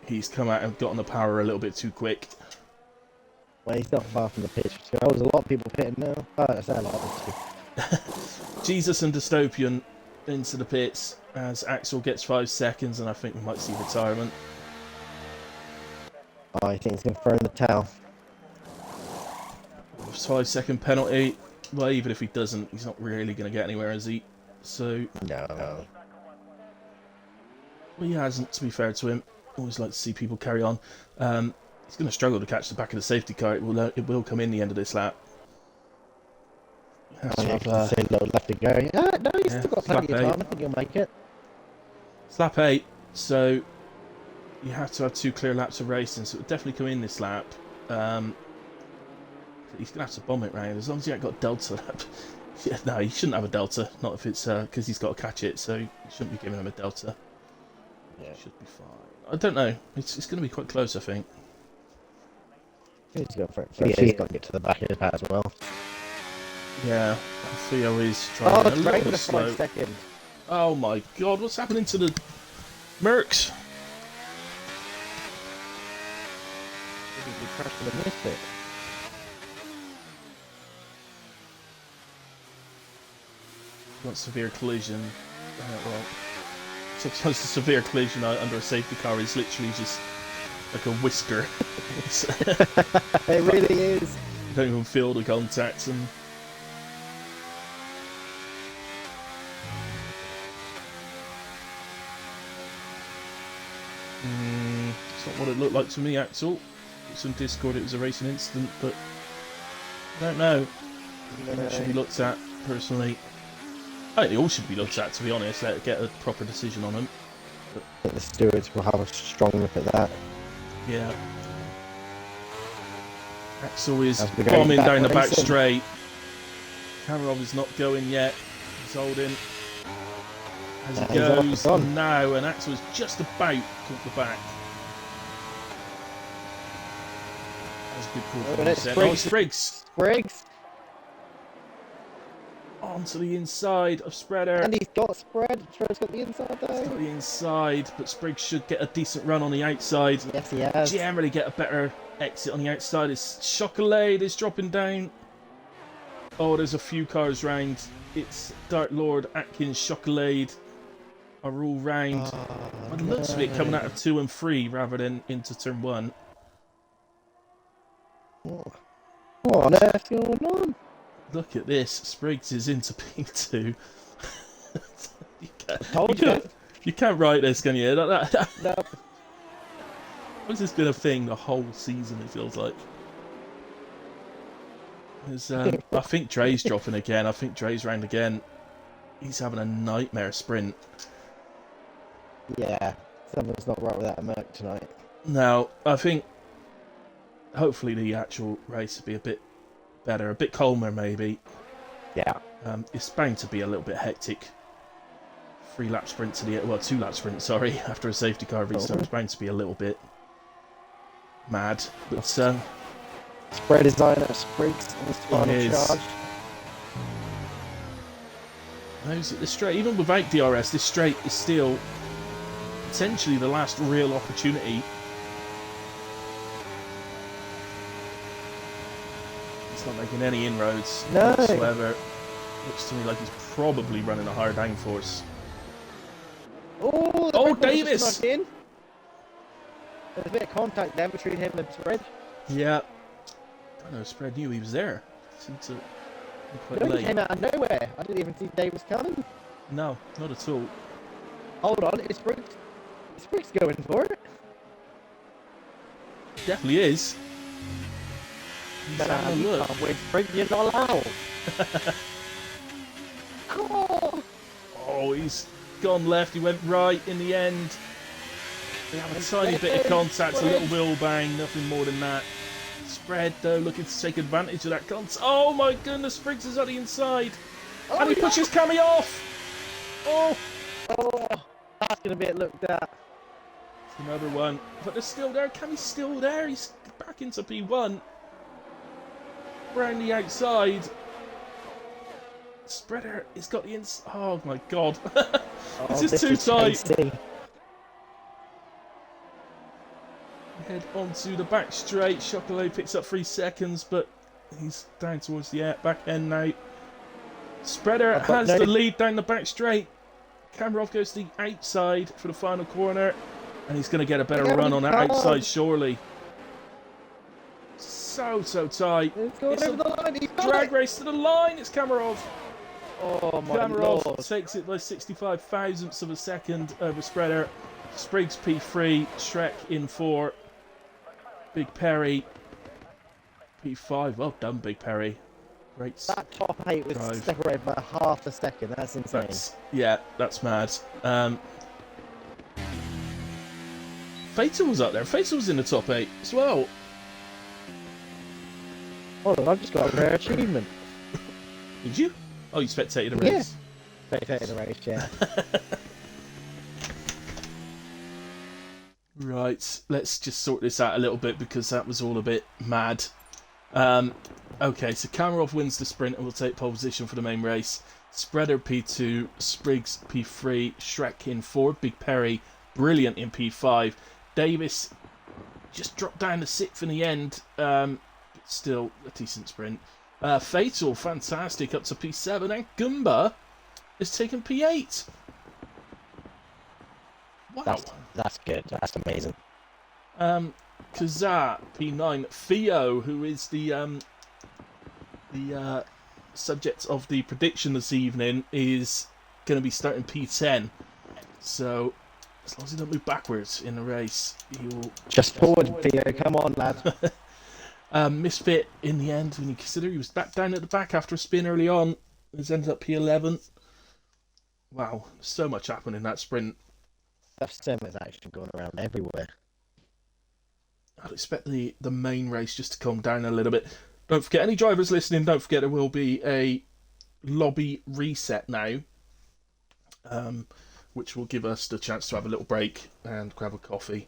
he's come out and got on the power a little bit too quick. Well, he's not far from the pitch. There's a lot of people pitting now. Oh, that's a lot of Jesus and Dystopian into the pits as Axel gets 5 seconds, and I think we might see retirement. Oh, I think he's going to throw in the towel. 5-second penalty. Well, even if he doesn't, he's not really going to get anywhere, is he? So, No. well, he hasn't, to be fair to him. Always like to see people carry on. He's going to struggle to catch the back of the safety car. It will come in the end of this lap. Say no left to go. No, he's still got plenty of time. Eight. I think he'll make it. It's lap 8, so you have to have 2 clear laps of racing, so it'll definitely come in this lap. He's going to have to bomb it round, as long as he ain't got delta lap. Yeah, no, he shouldn't have a delta, not if it's because he's got to catch it, so you shouldn't be giving him a delta. Yeah, it should be fine. I don't know, it's going to be quite close, I think. He's got to get to the back of his hat as well. Yeah, Theo is trying a little bit slow. 5 seconds. Oh my god, what's happening to the Mercs? He crashed and missed it. Got severe collision. Well, sometimes a severe collision under a safety car is literally just like a whisker. It really is. You don't even feel the contact and. It's not what it looked like to me, Axel. It's on Discord, it was a racing incident, but I don't know. It should be looked at, personally. I think they all should be looked at, to be honest. Let get a proper decision on them. But the stewards will have a strong look at that. Yeah. Axel is bombing down the back straight. Cameron is not going yet. He's holding. As he goes now, and Axel is just about caught the back. That's a good call from him. Oh, Spriggs. Spriggs. Onto the inside of Spreader. And he's got Spread. Spread's got the inside though. He's got the inside, but Spriggs should get a decent run on the outside. Yes, he has. Generally get a better exit on the outside. It's Chocolate is dropping down. Oh, there's a few cars round. It's Dark Lord, Atkins, Chocolate are all round. It looks of it coming out of 2 and 3 rather than into turn 1. What on earth's going on? Look at this. Spriggs is into P2. You can't write this, can you? No. What's this been a thing the whole season, it feels like? I think Dre's dropping again. I think Dre's round again. He's having a nightmare sprint. Yeah, something's not right with that Merc tonight. No, I think hopefully the actual race will be a bit better, a bit calmer maybe. Yeah. It's bound to be a little bit hectic. 3-lap sprint to the 2-lap sprint, sorry, after a safety car restart. It's bound to be a little bit mad, but Spread designer Spriggs on his final charge. Knows that the straight, even without DRS, this straight is still potentially the last real opportunity. He's not making any inroads whatsoever. Looks to me like he's probably running a hard downforce. Oh, Davis! There's a bit of contact there between him and Spread. Yeah. I don't know, Spread knew he was there. Seemed to be quite late. He came out of nowhere. I didn't even see Davis coming. No, not at all. Hold on, is Spriggs going for it? Definitely is. He's having a look. Can't wait, Spriggs, you're not allowed. Oh, he's gone left, he went right in the end. They have a tiny bit of contact, a little wheel bang, nothing more than that. Spread though, looking to take advantage of that contact. Oh my goodness, Spriggs is on the inside. And he pushes Cammy off. Oh, that's going to be it looked at. Another one. But they're still there. Cammy's still there. He's back into P1. Around the outside. Spreader has got the ins. Oh my god. This is too tight. Tasty. Head onto the back straight. Chocolat picks up 3 seconds, but he's down towards the back end now. Spreader has the lead down the back straight. Kamarov goes to the outside for the final corner, and he's going to get a better run on that outside, surely. so tight. It's going It's over a the line. He's got drag it. race to the line. It's Kamarov. Oh my Kamarov lord. takes it by 65 thousandths of a second over Spreader. Spriggs P3, Shrek in 4. Big Perry P5. Well done, Big Perry. Great. That top 8 was drive. separated by half a second. That's insane. That's mad. Fatal was up there. Fatal was in the top 8 as well. Hold on, I've just got a rare achievement. Did you? Oh, you spectated the race. Yeah. Spectated the race, yeah. Right, let's just sort this out a little bit because that was all a bit mad. Okay, so Kamarov wins the sprint and will take pole position for the main race. Spreader P2, Spriggs P3, Shrek in 4, Big Perry brilliant in P5. Davis just dropped down to 6th in the end, but still a decent sprint. Fatal, fantastic, up to P7, and Gumba has taken P8. Wow. That's good. That's amazing. Kazaa P9. Theo, who is the subject of the prediction this evening, is going to be starting P10. So as long as he don't move backwards in the race, he will just forward, Theo. Come on, lad. Misfit in the end when you consider he was back down at the back after a spin early on. Has ended up P11. Wow, so much happened in that sprint. That is actually going around everywhere. I'd expect the main race just to calm down a little bit. Don't forget, any drivers listening, don't forget there will be a lobby reset now, which will give us the chance to have a little break and grab a coffee,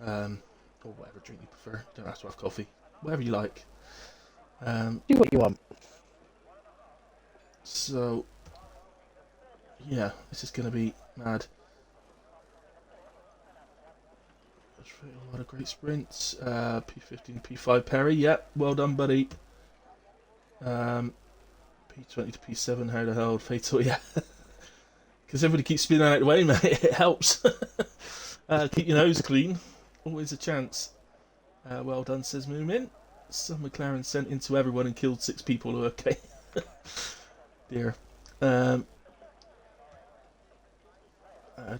or whatever drink you prefer. Don't have to have coffee, whatever you like. Do what you want. So, yeah, this is going to be mad. A lot of great sprints. P15, P5 Perry. Yeah, well done, buddy. P20 to P7. How the hell? Fatal, yeah. Because everybody keeps spinning out of the way, mate. It helps. Keep your nose clean. Always a chance. Well done, says Moomin. Some McLaren sent into everyone and killed 6 people. Okay. Dear.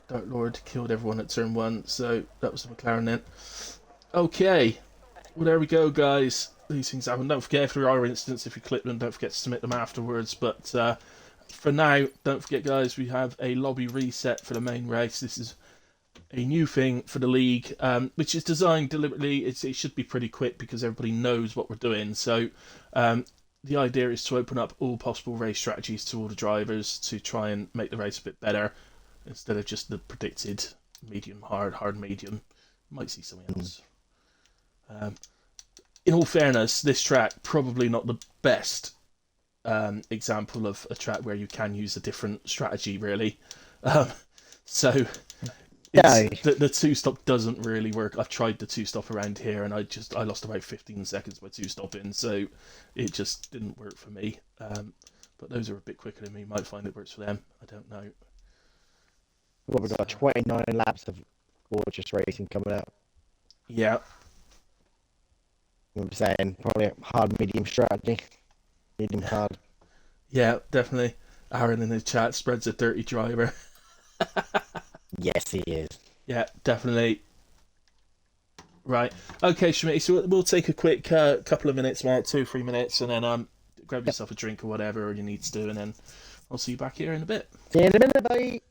Dark Lord killed everyone at turn 1, so that was the McLaren then. Okay, well there we go, guys. These things happen. Don't forget, if there are incidents, if you clip them, don't forget to submit them afterwards. But for now, don't forget, guys, we have a lobby reset for the main race. This is a new thing for the league, which is designed deliberately. It should be pretty quick because everybody knows what we're doing. So the idea is to open up all possible race strategies to all the drivers to try and make the race a bit better, instead of just the predicted medium, hard, medium. Might see something else. In all fairness, this track probably not the best example of a track where you can use a different strategy, really. So the two-stop doesn't really work. I've tried the two-stop around here, and I lost about 15 seconds by two-stopping, so it just didn't work for me. But those are a bit quicker than me. Might find it works for them. I don't know. Well, we've got 29 laps of gorgeous racing coming out. Yeah. I'm saying probably hard, medium strategy. Medium hard. Yeah, definitely. Aaron in the chat spreads a dirty driver. Yes, he is. Yeah, definitely. Right. Okay, Schmidt, so we'll take a quick couple of minutes, about 2-3 minutes, and then grab yourself a drink or whatever you need to do, and then I'll see you back here in a bit. See you in a minute, bye.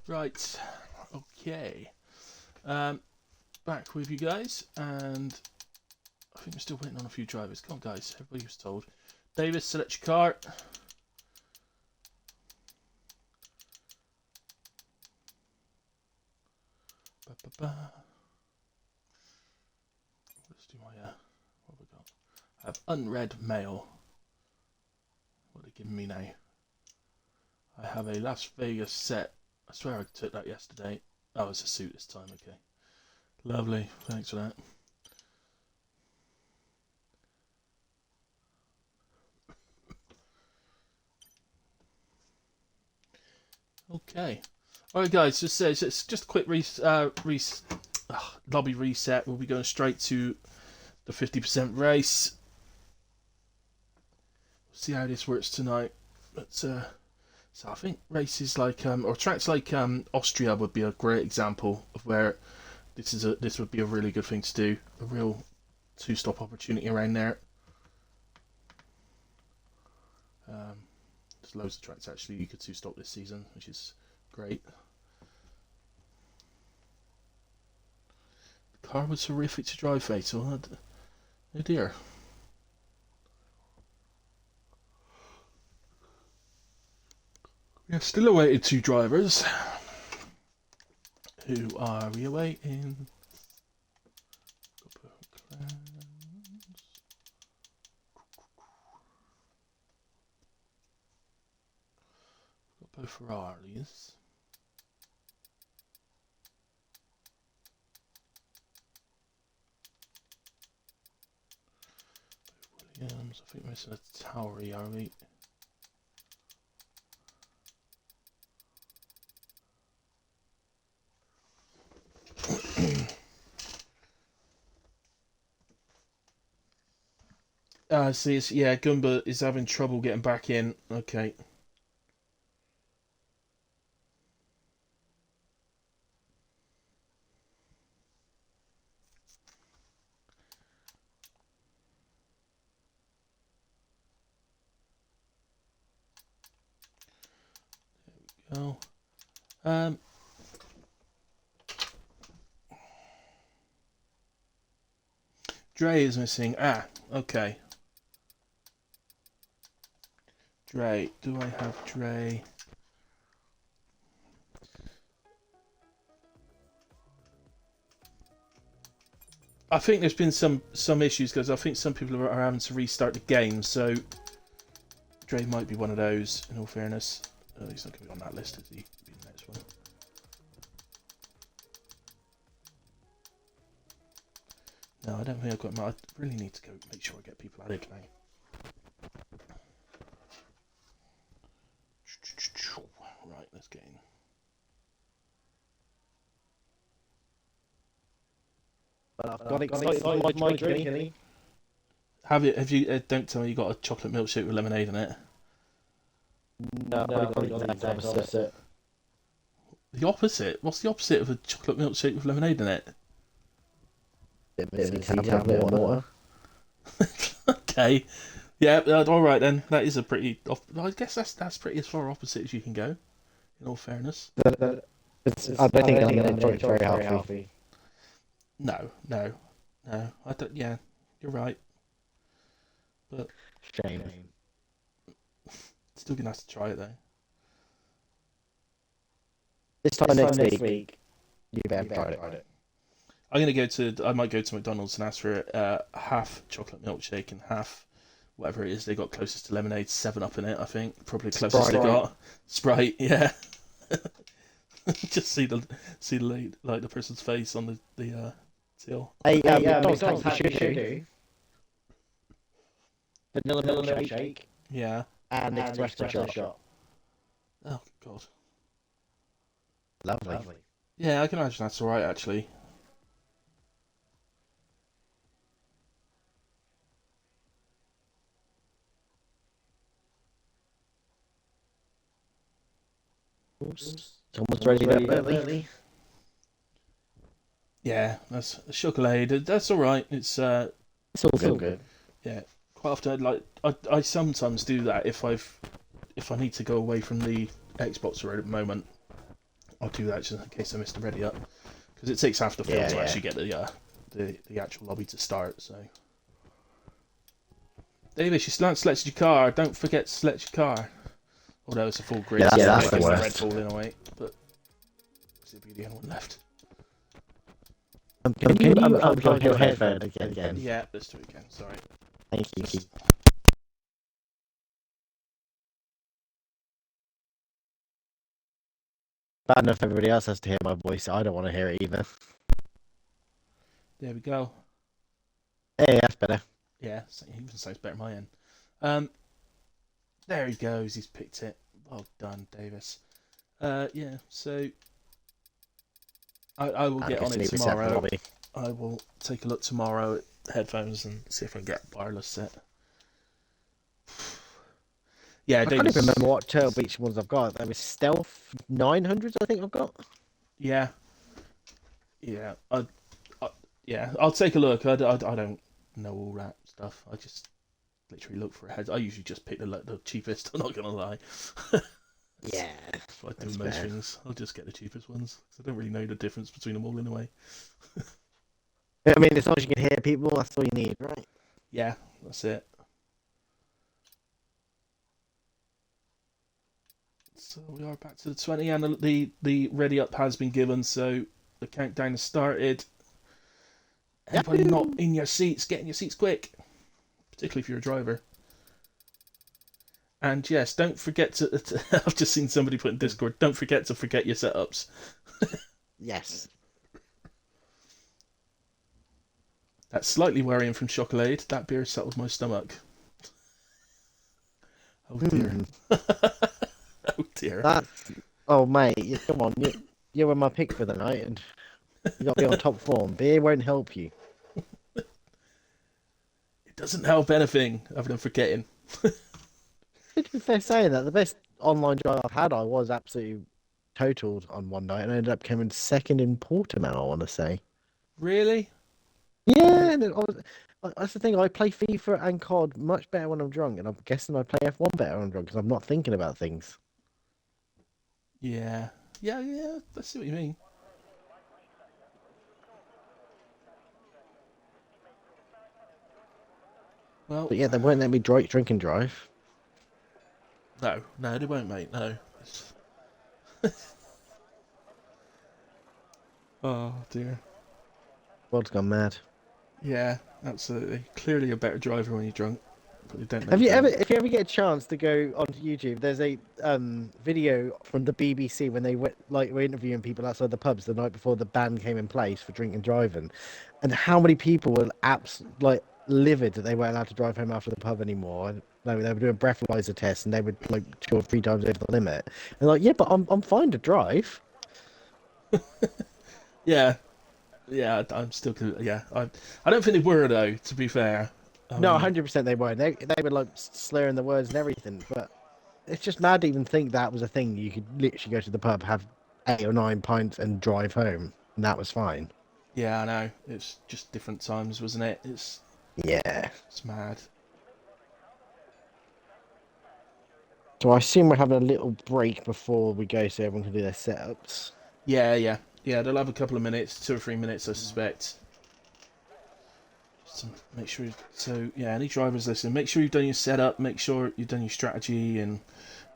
Right. Okay. Back with you guys, and I think we're still waiting on a few drivers. Come on, guys. Everybody was told. Davis, select your car. Ba-ba-ba. Let's do my, what have we got? I have unread mail. What are they giving me now? I have a Las Vegas set. I swear I took that yesterday. Oh, it's a suit this time, okay. Lovely, thanks for that. Okay. Alright guys, it's just a quick lobby reset. We'll be going straight to the 50% race. See how this works tonight. But, so I think races like or tracks like Austria would be a great example of where this would be a really good thing to do. A real two-stop opportunity around there. There's loads of tracks actually you could two-stop this season, which is great. The car was horrific to drive, Fatal. Oh dear. We are still awaiting two drivers. Who are we awaiting? Got both Ferraris. Williams. I think we're missing a Tauri, are we? See, yeah, Gumba is having trouble getting back in. Okay. There we go. Dre is missing. Ah, okay. Dre. Do I have Dre? I think there's been some issues because I think some people are having to restart the game, so Dre might be one of those, in all fairness. Oh, he's not going to be on that list, is he? Be the next one. No, I don't think I've got him. I really need to go make sure I get people added now. Right, let's get in. I've got excited by my drink, Hilly. Have you? Don't tell me you got a chocolate milkshake with lemonade in it. No, I've got the opposite. The opposite? What's the opposite of a chocolate milkshake with lemonade in it? Water. Okay. Yeah, all right then. That is a pretty. I guess that's pretty as far opposite as you can go. In all fairness. I don't think I'm going to enjoy it very healthy. No. I don't. Yeah, you're right. But shame. Still gonna have to try it though. This time next week, you better try it. I might go to McDonald's and ask for half chocolate milkshake and half whatever it is they got closest to lemonade, 7-Up in it. I think probably the closest they got. Sprite, yeah. Just see the the person's face on the till. McDonald's has do vanilla milkshake. Yeah. And espresso shot. Oh god. Lovely. Yeah, I can imagine that's alright actually. Someone's ready early. Yeah, that's chocolate. That's alright. It's all good. Yeah. Quite often I sometimes do that if I need to go away from the Xbox right at the moment. I'll do that just in case I missed the ready up, because it takes half the film to actually get the actual lobby to start. So, Davis, you still haven't selected your car. Don't forget to select your car. Although it's a full grid, Yeah, that's so the worst. Red Bull in a way, but it'll be the only one left. Can you unplug your headphone again? Yeah, let's do it again. Sorry. Thank you. Bad enough everybody else has to hear my voice. I don't want to hear it either. There we go. Hey, that's better. Yeah, it even sounds better on my end. There he goes. He's picked it. Well done, Davis. Yeah. So I will get on it tomorrow. I will take a look tomorrow at headphones and see if I can get wireless set. Yeah, I can't even remember what Turtle Beach ones I've got. There was Stealth 900s, I think I've got. Yeah. I'll take a look. I don't know all that stuff. I just literally look for a head. I usually just pick the cheapest. I'm not gonna lie. Yeah. That's what I do most things. I'll just get the cheapest ones. I don't really know the difference between them all in a way. I mean, as long as you can hear people, that's all you need, right? Yeah, that's it. So we are back to the 20, and the ready up has been given, so the countdown has started. Everybody not in your seats, get in your seats quick, particularly if you're a driver. And yes, don't forget to I've just seen somebody put in Discord, don't forget to forget your setups. Yes. That's slightly worrying from Chocolade. That beer settled my stomach. Oh dear. Oh dear. Oh mate, come on, you were my pick for the night, and you got to be on top form. Beer won't help you. It doesn't help anything other than forgetting. To be fair saying that, the best online drive I've had, I was absolutely totaled on one night, and I ended up coming second in Portimao, I want to say. Really? Yeah, and that's the thing. I play FIFA and COD much better when I'm drunk, and I'm guessing I play F1 better when I'm drunk because I'm not thinking about things. Yeah. I see what you mean. Well, But yeah, they won't let me drink and drive. No, they won't, mate. No. Oh dear. World's gone mad. Yeah, absolutely. Clearly a better driver when you're drunk, but they don't. If you ever get a chance to go onto YouTube, there's a video from the BBC when they were interviewing people outside the pubs the night before the ban came in place for drinking and driving, and how many people were livid that they weren't allowed to drive home after the pub anymore. And they were doing breathalyzer tests, and they would 2 or 3 times over the limit. And yeah, but I'm fine to drive. Yeah, I'm still. Yeah, I don't think they were though. To be fair. No, 100% they weren't. They were slurring the words and everything. But it's just mad to even think that was a thing. You could literally go to the pub, have 8 or 9 pints, and drive home, and that was fine. Yeah, I know. It's just different times, wasn't it? It's mad. So I assume we're having a little break before we go, so everyone can do their setups. Yeah. They'll have a couple of minutes, 2 or 3 minutes, I suspect. So make sure. So yeah, any drivers listening, make sure you've done your setup. Make sure you've done your strategy and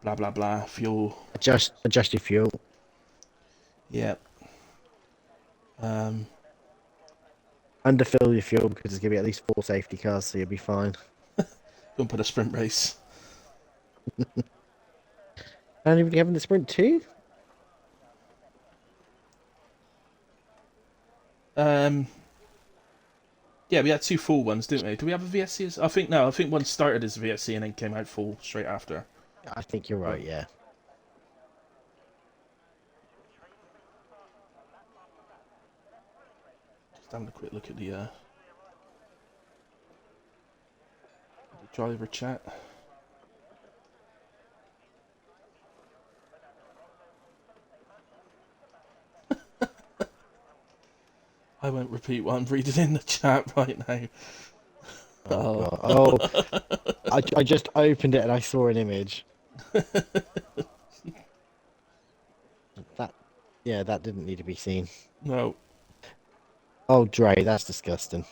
blah blah blah. Fuel. Adjust your fuel. Yeah. Underfill your fuel because there's gonna be at least 4 safety cars, so you'll be fine. Don't put a sprint race. Anybody having the sprint too? Yeah, we had 2 full ones, didn't we? Do we have a VSC? I think one started as a VSC and then came out full straight after. I think you're right, yeah. Just having a quick look at the driver chat. I won't repeat what I'm reading in the chat right now. I just opened it and I saw an image. Yeah, that didn't need to be seen. No. Oh, Dre, that's disgusting.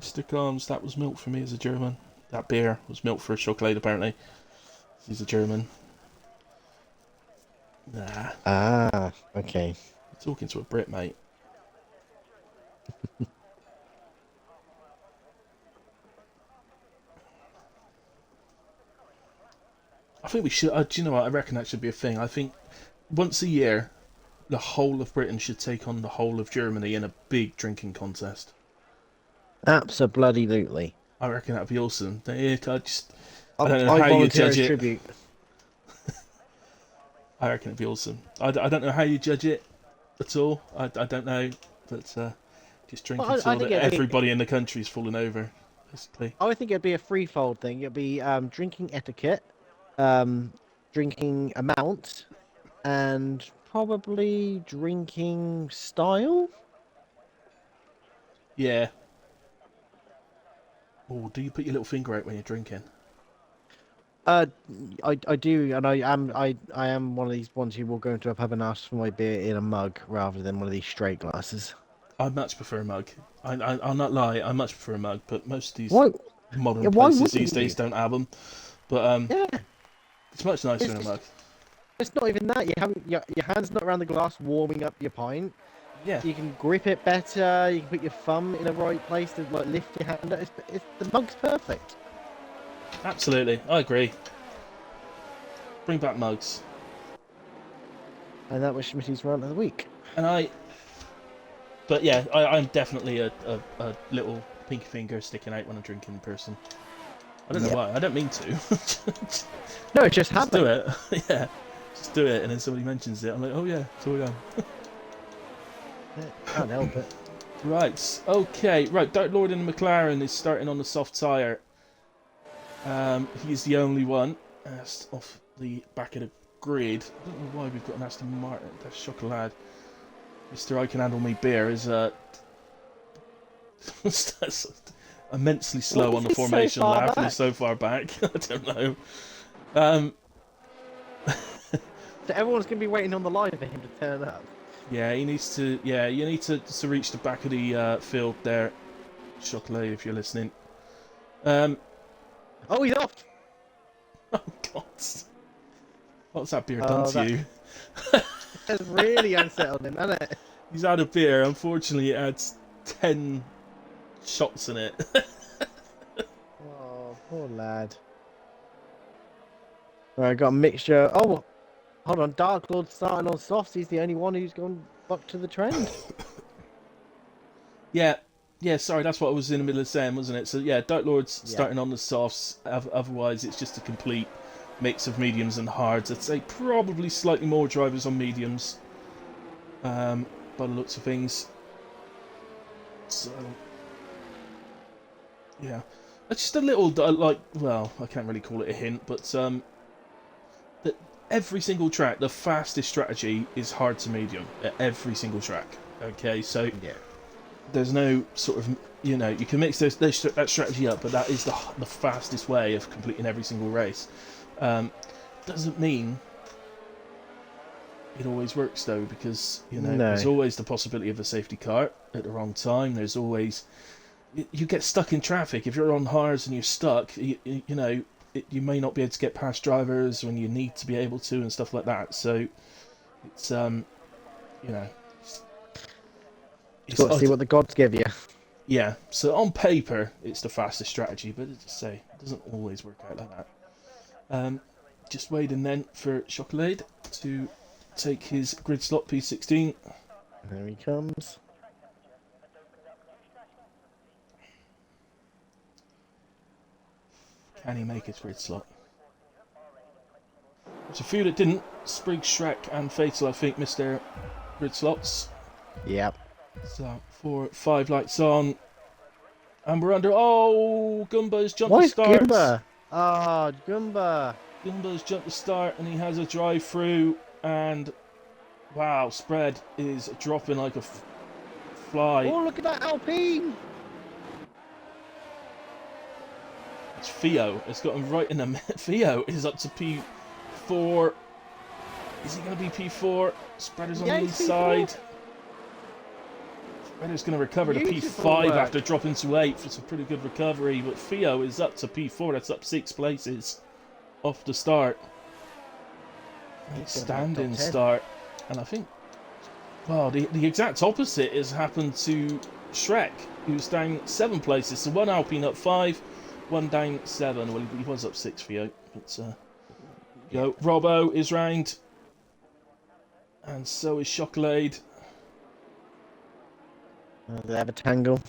Mr. Combs, that was milk for me as a German. That beer was milk for chocolate, apparently. He's a German. Nah. Ah, okay. You're talking to a Brit, mate. I think we should. Do you know what? I reckon that should be a thing. I think once a year, the whole of Britain should take on the whole of Germany in a big drinking contest. Absolutely. I reckon that'd be awesome. I I don't know I how you volunteer judge as it. tribute. I reckon it'd be awesome. I don't know how you judge it at all. I don't know, but just drink Well, I until think it'd be. everybody in the country's fallen over, basically. I think it'd be a threefold thing. It'd be drinking etiquette, um, drinking amount, and probably drinking style. Yeah. Oh, do you put your little finger out when you're drinking? Uh, I do, and I am one of these ones who will go into a pub and ask for my beer in a mug rather than one of these straight glasses. I much prefer a mug. I'll not lie, I much prefer a mug, but most of these Why? modern Yeah, why places these wouldn't days you? don't have them. But Yeah, it's much nicer it's in a just, mug. it's not even that. You haven't your hands not around the glass warming up your pint. Yeah, You can grip it better. You can put your thumb in the right place to like lift your hand up. The mug's perfect. absolutely. I agree. Bring back mugs. And that was Schmitty's rant of the week. And but yeah, I'm definitely a little pinky finger sticking out when I'm drinking in person. I don't know Yep. why. I don't mean to. No, just Just habit. do it. Yeah, just do it, and then somebody mentions it. I'm like, oh yeah, so I am. Can't help it. Right. Okay. Right. Dark Lord in the McLaren is starting on the soft tyre. He's the only one off the back of the grid. I don't know why we've got an Aston Martin. That's chocolate. Mr. I Can Handle Me Beer is that's immensely slow Why on is the he so formation far lap and back? is so far back. I don't know. Um, So everyone's gonna be waiting on the line for him to turn up. yeah, he needs to. Yeah, you need to reach the back of the field there, chocolate, if you're listening. Um, Oh, he's off. oh God, what's that beer done Oh, to you? has really unsettled him, hasn't it? He's had a beer. Unfortunately, it had 10 shots in it. Oh, poor lad. Right, I got a mixture. Oh, hold on. Dark Lord starting on softs. He's the only one who's gone back to the trend. Yeah, yeah. Sorry, that's what I was in the middle of saying, wasn't it? So yeah, Dark Lord's Yeah. starting on the softs. Otherwise, it's just a complete mix of mediums and hards. I'd say probably slightly more drivers on mediums. By the looks of things. So yeah, it's just a little like. Well, I can't really call it a hint, but that every single track, the fastest strategy is hard to medium at every single track. Okay, so Yeah. there's no sort of, you know, you can mix that strategy up, but that is the fastest way of completing every single race. Doesn't mean it always works though, because you know No. there's always the possibility of a safety car at the wrong time. There's always you get stuck in traffic if you're on hards and you're stuck. You know you may not be able to get past drivers when you need to be able to and stuff like that. So it's you know. You've got to see what the gods give you. Yeah, so on paper it's the fastest strategy, but as I say, it doesn't always work out like that. Just waiting then for Chocolade to take his grid slot P16. There he comes. Can he make his grid slot? There's a few that didn't. Sprig, Shrek and Fatal, I think, missed their grid slots. Yep. So 4, 5 lights on. And we're under. Oh, Goomba's jumped Why the is start. Goomba? Ah, Goomba. Goomba's jumped the start and he has a drive through. And wow, spread is dropping like a fly. Oh, look at that Alpine. It's Theo. It's got him right in the Theo is up to P4. Is he going to be P4? Spreader's on Yeah, the he's inside. P4. Spreader's going to recover to Beautiful P5 work. after dropping to 8th. It's a pretty good recovery, but Theo is up to P4. That's up 6 places off the start. Standing start. And I think, well, the exact opposite has happened to Shrek, who's down 7 places. So one Alpine up 5, one down 7. Well, he was up 6 for you, but Robbo is round, and so is Chocolade. Do they have a tangle?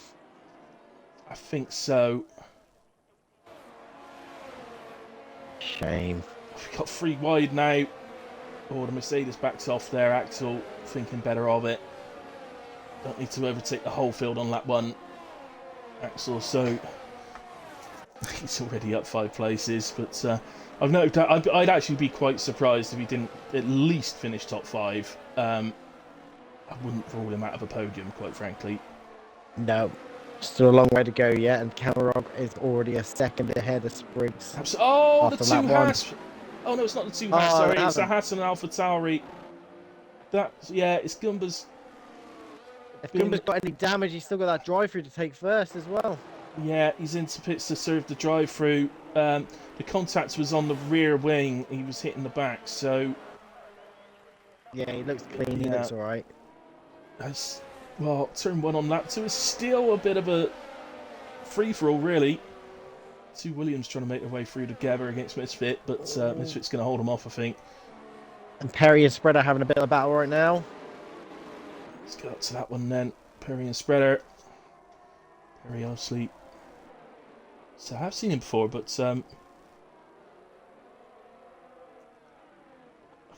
I think so. Shame. We've got 3 wide now. Oh, the Mercedes backs off there. Axel thinking better of it. Don't need to overtake the whole field on lap 1. Axel, so he's already up 5 places, but I've noted that I'd actually be quite surprised if he didn't at least finish top 5. I wouldn't rule him out of a podium, quite frankly. No. Still a long way to go yet, and Cameron is already a second ahead of Spriggs. Oh, the 2 Haas! Oh no, it's not the 2 Haas, sorry, it's the Haas and Alpha Tauri. Yeah, it's Gumba's. If Gumba's got any damage, he's still got that drive-through to take first as well. Yeah, he's into pits to serve the drive-through. The contact was on the rear wing, he was hitting the back, so... Yeah, he looks clean, he looks alright. Well, turn 1 on lap 2 is still a bit of a free-for-all, really. 2 Williams trying to make their way through together against Misfit, but Misfit's going to hold them off, I think. And Perry and Spreader having a bit of a battle right now. Let's get up to that one then. Perry and Spreader. Perry, obviously. So I have seen him before, but I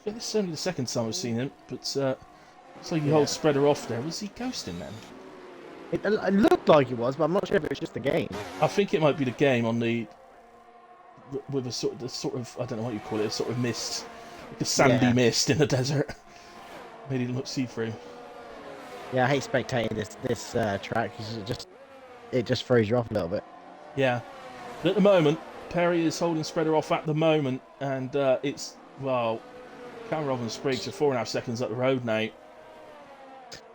think this is only the second time I've seen him, but looks like he holds Spreader off there. Was he ghosting then? It looked like he was, but I'm not sure if it was just the game. I think it might be the game on with a sort of I don't know what you call it, a sort of mist, like a sandy mist in the desert. Made it look see-through. Yeah, I hate spectating this track. It just throws you off a little bit. Yeah, but at the moment, Perry is holding Spreader off at the moment, and it's Cameron and Spriggs are 4.5 seconds up the road now.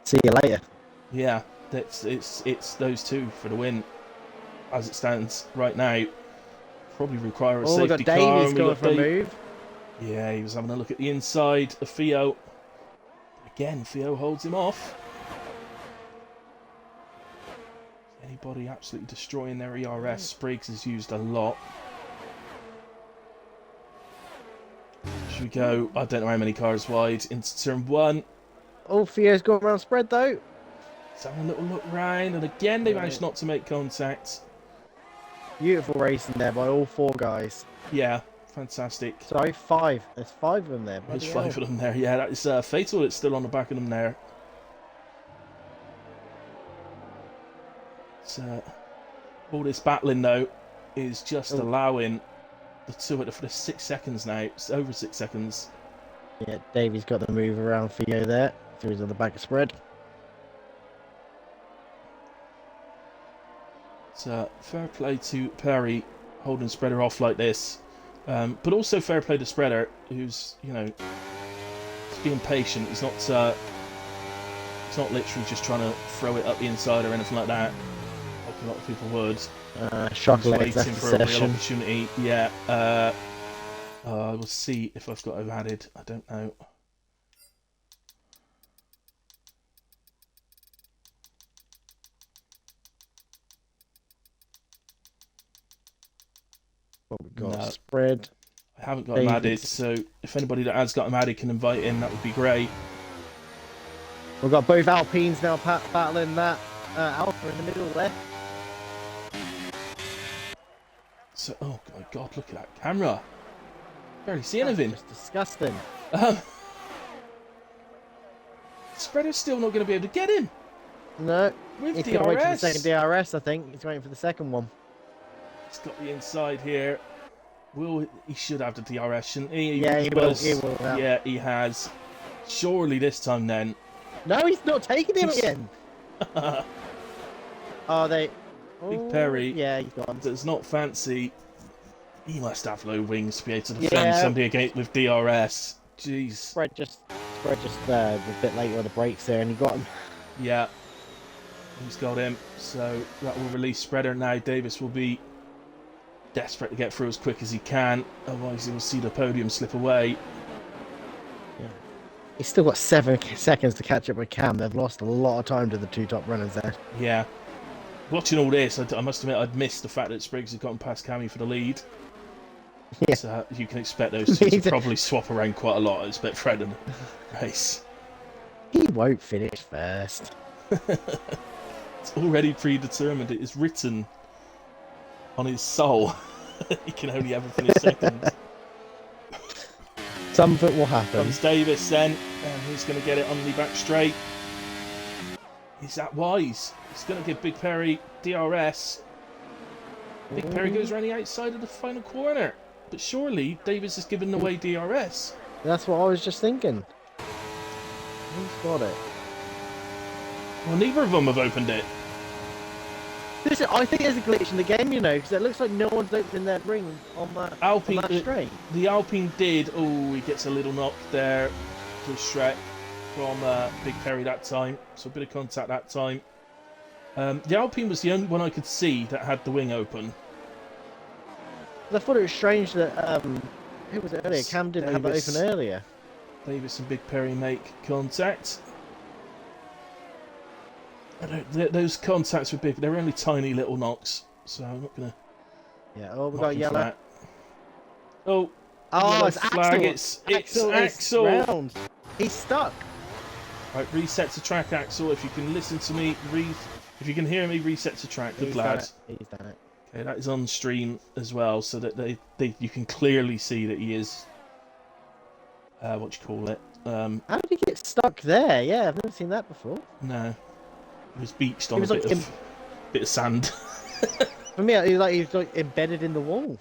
See you later. Yeah. It's those 2 for the win, as it stands right now. Probably require a safety car. Davies going for a move. Yeah, he was having a look at the inside of Theo. Again, Theo holds him off. Anybody absolutely destroying their ERS? Spriggs has used a lot. Should we go? I don't know how many cars wide into turn 1. Oh, Theo's got around Spread though. Let's have a little look round, and again they managed not to make contact. Beautiful racing there by all 4 guys. Yeah, fantastic. Sorry, 5. There's 5 of them there. There's 5 of them there. Yeah, that is fatal. It's still on the back of them there. All this battling though is just allowing the 2 for the 6 seconds now. It's over 6 seconds. Yeah, Davey's got the move around Theo there. Theo's on the back of Spread. Fair play to Perry holding Spreader off like this, but also fair play to Spreader, who's he's being patient. He's not literally just trying to throw it up the inside or anything like that, like a lot of people would. Chocolate waiting for a real opportunity. Yeah. We'll see if I've got it added. I don't know. We've got Spread. I haven't got him added, so if anybody that has got him added can invite in, that would be great. We've got both Alpines now battling that Alpha in the middle there. So, oh my God, look at that camera. Barely see anything. That's disgusting. Spreader's still not going to be able to get him. No. With He's DRS. going to wait for the second DRS, I think. He's waiting for the second one. He's got the inside here. He should have the DRS, shouldn't he? Yeah, he will. Yeah, he has. Surely this time then. No, he's not taking him again. Are they? Big Perry. Yeah, he's gone. Does not fancy. He must have low wings to be able to defend somebody with DRS. jeez. Spread just a bit later on the brakes there, and he got him. Yeah, he's got him. So that will release Spreader. Now Davis will be desperate to get through as quick as he can. Otherwise, he will see the podium slip away. Yeah. He's still got 7 seconds to catch up with Cam. They've lost a lot of time to the two top runners there. Yeah. Watching all this, I must admit I'd missed the fact that Spriggs had gotten past Cammy for the lead. Yeah. So you can expect those two to probably swap around quite a lot. I expect Fred in the race. He won't finish first. It's already predetermined. It is written on his soul. He can only ever finish second. Something will happen. Comes Davis then, and he's going to get it on the back straight. He's that wise. He's going to give Big Perry DRS. Big Perry goes around the outside of the final corner. But surely Davis has given away DRS. That's what I was just thinking. Who's got it? Well, neither of them have opened it. Listen, I think there's a glitch in the game, you know, because it looks like no one's opening their ring on that, Alpine, on that straight. The Alpine did. Oh, he gets a little knock there to Shrek from Big Perry that time. So a bit of contact that time. The Alpine was the only one I could see that had the wing open. I thought it was strange that, who was it earlier? Cam didn't have it open earlier. Davis and Big Perry make contact. Those contacts with Big, they're only tiny little knocks, so I'm not gonna. Yeah. Oh, we got yellow. Oh. Oh, it's flag. Axel. It's Axel. Round. He's stuck. Right, reset to track, Axel. If you can listen to me, if you can hear me, reset to track. Good lad. He's done it. Okay, that is on stream as well, so that you can clearly see that he is. What you call it? How did he get stuck there? Yeah, I've never seen that before. No. He was beached on a bit of sand. For me, he was like embedded in the wall.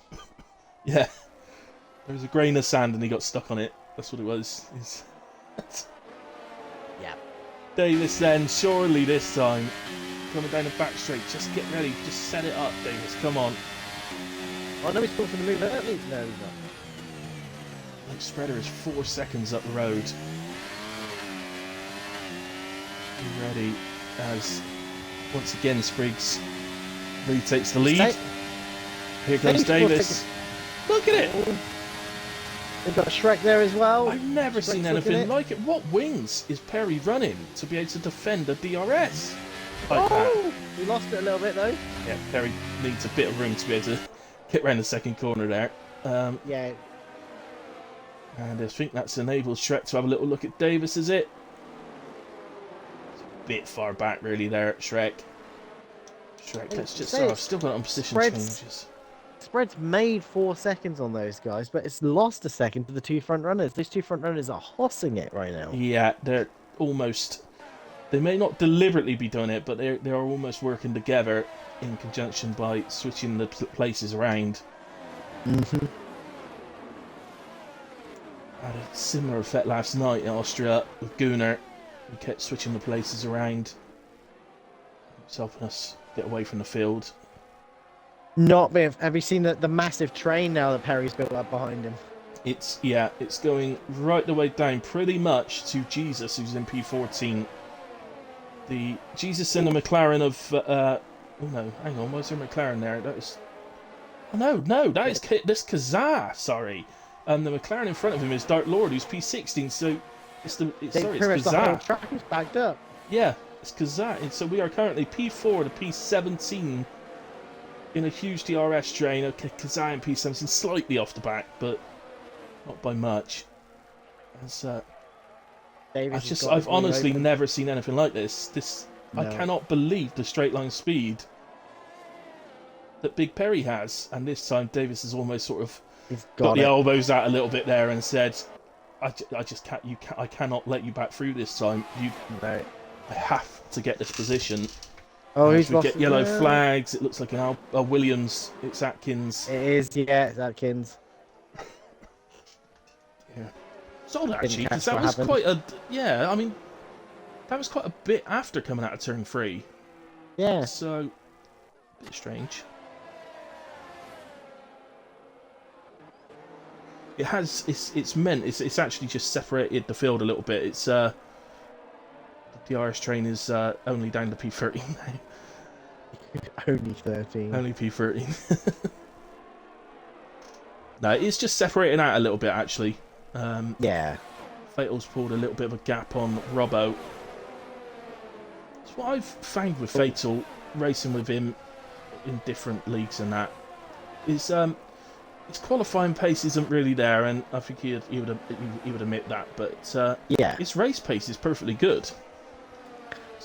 Yeah. There was a grain of sand and he got stuck on it. That's what it was. Yeah. Davis then, surely this time. Coming down the back straight. Just get ready. Just set it up, Davis. Come on. Oh, no, he's talking to move early. No, he's not. The Spreader is 4 seconds up the road. Be ready. As once again Spriggs retakes the lead. Here goes Davis. Look at it! They've got Shrek there as well. I've never seen anything like it. What wings is Perry running to be able to defend a DRS like that? We lost it a little bit though. Yeah, Perry needs a bit of room to be able to get around the second corner there. Yeah. And I think that's enabled Shrek to have a little look at Davis, is it? Bit far back really there, Shrek. Let's just. I've still got it on position changes. Spread's made 4 seconds on those guys, but it's lost a second to the two front runners. These two front runners are hossing it right now. Yeah, they're almost. They may not deliberately be doing it, but they are almost working together in conjunction by switching the places around. Mm-hmm. Had a similar effect last night in Austria with Gunnar. We kept switching the places around. It's helping us get away from the field. Have you seen the massive train now that Perry's built up behind him? It's going right the way down pretty much to Jesus, who's in P14. The Jesus in the McLaren of oh no, hang on, why is there a McLaren there? That is that is this Kazaa, sorry. And the McLaren in front of him is Dark Lord, who's P16, so it's Kazaa. The whole track is backed up. Yeah, it's Kazaa. And so we are currently P4 to P17 in a huge DRS train. Okay, Kazaa and P17 slightly off the back, but not by much. I've honestly never seen anything like this. No. I cannot believe the straight line speed that Big Perry has, and this time Davis has almost sort of got the elbows out a little bit there and said, I just can't. I cannot let you back through this time. I have to get this position. Oh, he's lost. We get yellow flags. It looks like a Williams. It's Atkins. It is. Yeah, it's Atkins. Yeah. It's odd actually, because that was quite a. Yeah, I mean, that was quite a bit after coming out of turn 3. Yeah. So, a bit strange. it has. It's actually just separated the field a little bit. It's the DRS train is only down to P13 now. Only 13. Only P13. No, it's just separating out a little bit actually. Yeah. Fatal's pulled a little bit of a gap on Robbo. That's what I've found with Fatal, racing with him in different leagues and that, is his qualifying pace isn't really there, and I think he would admit that. But yeah, his race pace is perfectly good.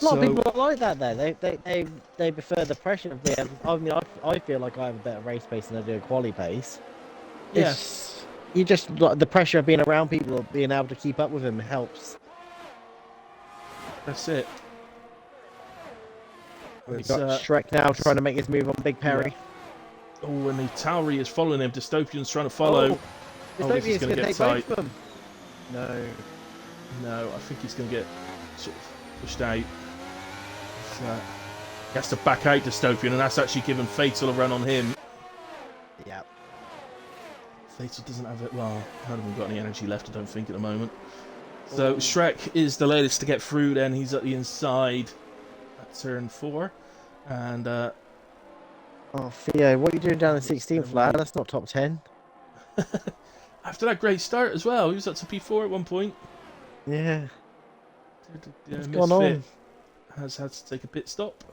A lot of people are like that though. They prefer the pressure of being. I mean, I feel like I have a better race pace than I do a quali pace. Yes. You just like the pressure of being around people, being able to keep up with them helps. That's it. We've got Shrek now trying to make his move on Big Perry. Yeah. Oh, and the Tauri is following him. Dystopian's trying to follow. Dystopian's this is going to get tight. Both of them. No, I think he's going to get sort of pushed out. He has to back out Dystopian, and that's actually given Fatal a run on him. Yeah. Fatal doesn't have it. Well, none of them got any energy left, I don't think, at the moment. So Shrek is the latest to get through. Then he's at the inside at turn 4, and oh, Theo, what are you doing down the 16th lap? That's not top 10. After that great start as well, he was up to P4 at one point. Yeah. What's Misfit gone on? Has had to take a pit stop,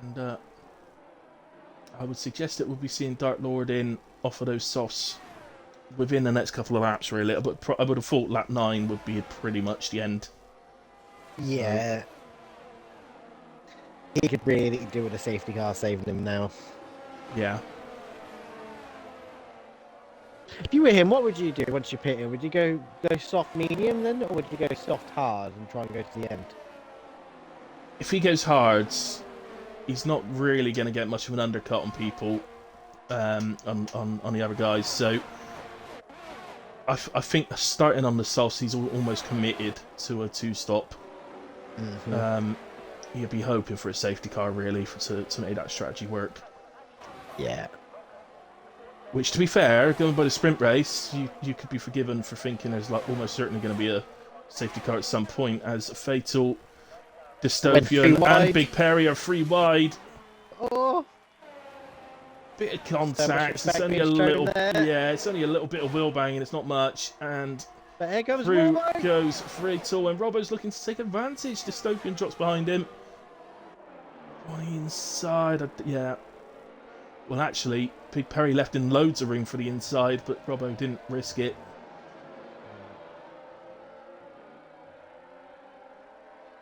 and I would suggest that we'll be seeing Dark Lord in off of those softs within the next couple of laps, really. But I would have thought lap 9 would be pretty much the end. Yeah. He could really do with a safety car saving him now. Yeah. If you were him, what would you do once you pit him? Would you go soft medium then, or would you go soft hard and try and go to the end? If he goes hard, he's not really going to get much of an undercut on people, on the other guys. So I think starting on the softs, he's almost committed to a 2-stop. Mm-hmm. You'd be hoping for a safety car, really, to make that strategy work. Yeah. Which, to be fair, going by the sprint race, you could be forgiven for thinking there's almost certainly going to be a safety car at some point, as Fatal, Dystopian, and Big Perry are 3 wide. Oh. Bit of contact. It's only a little. Yeah, it's only a little bit of wheel banging. It's not much, and but here goes through Robbo. Goes Fatal, and Robbo's looking to take advantage. Dystopian drops behind him. On the inside, yeah. Well, actually, Big Perry left in loads of room for the inside, but Robbo didn't risk it.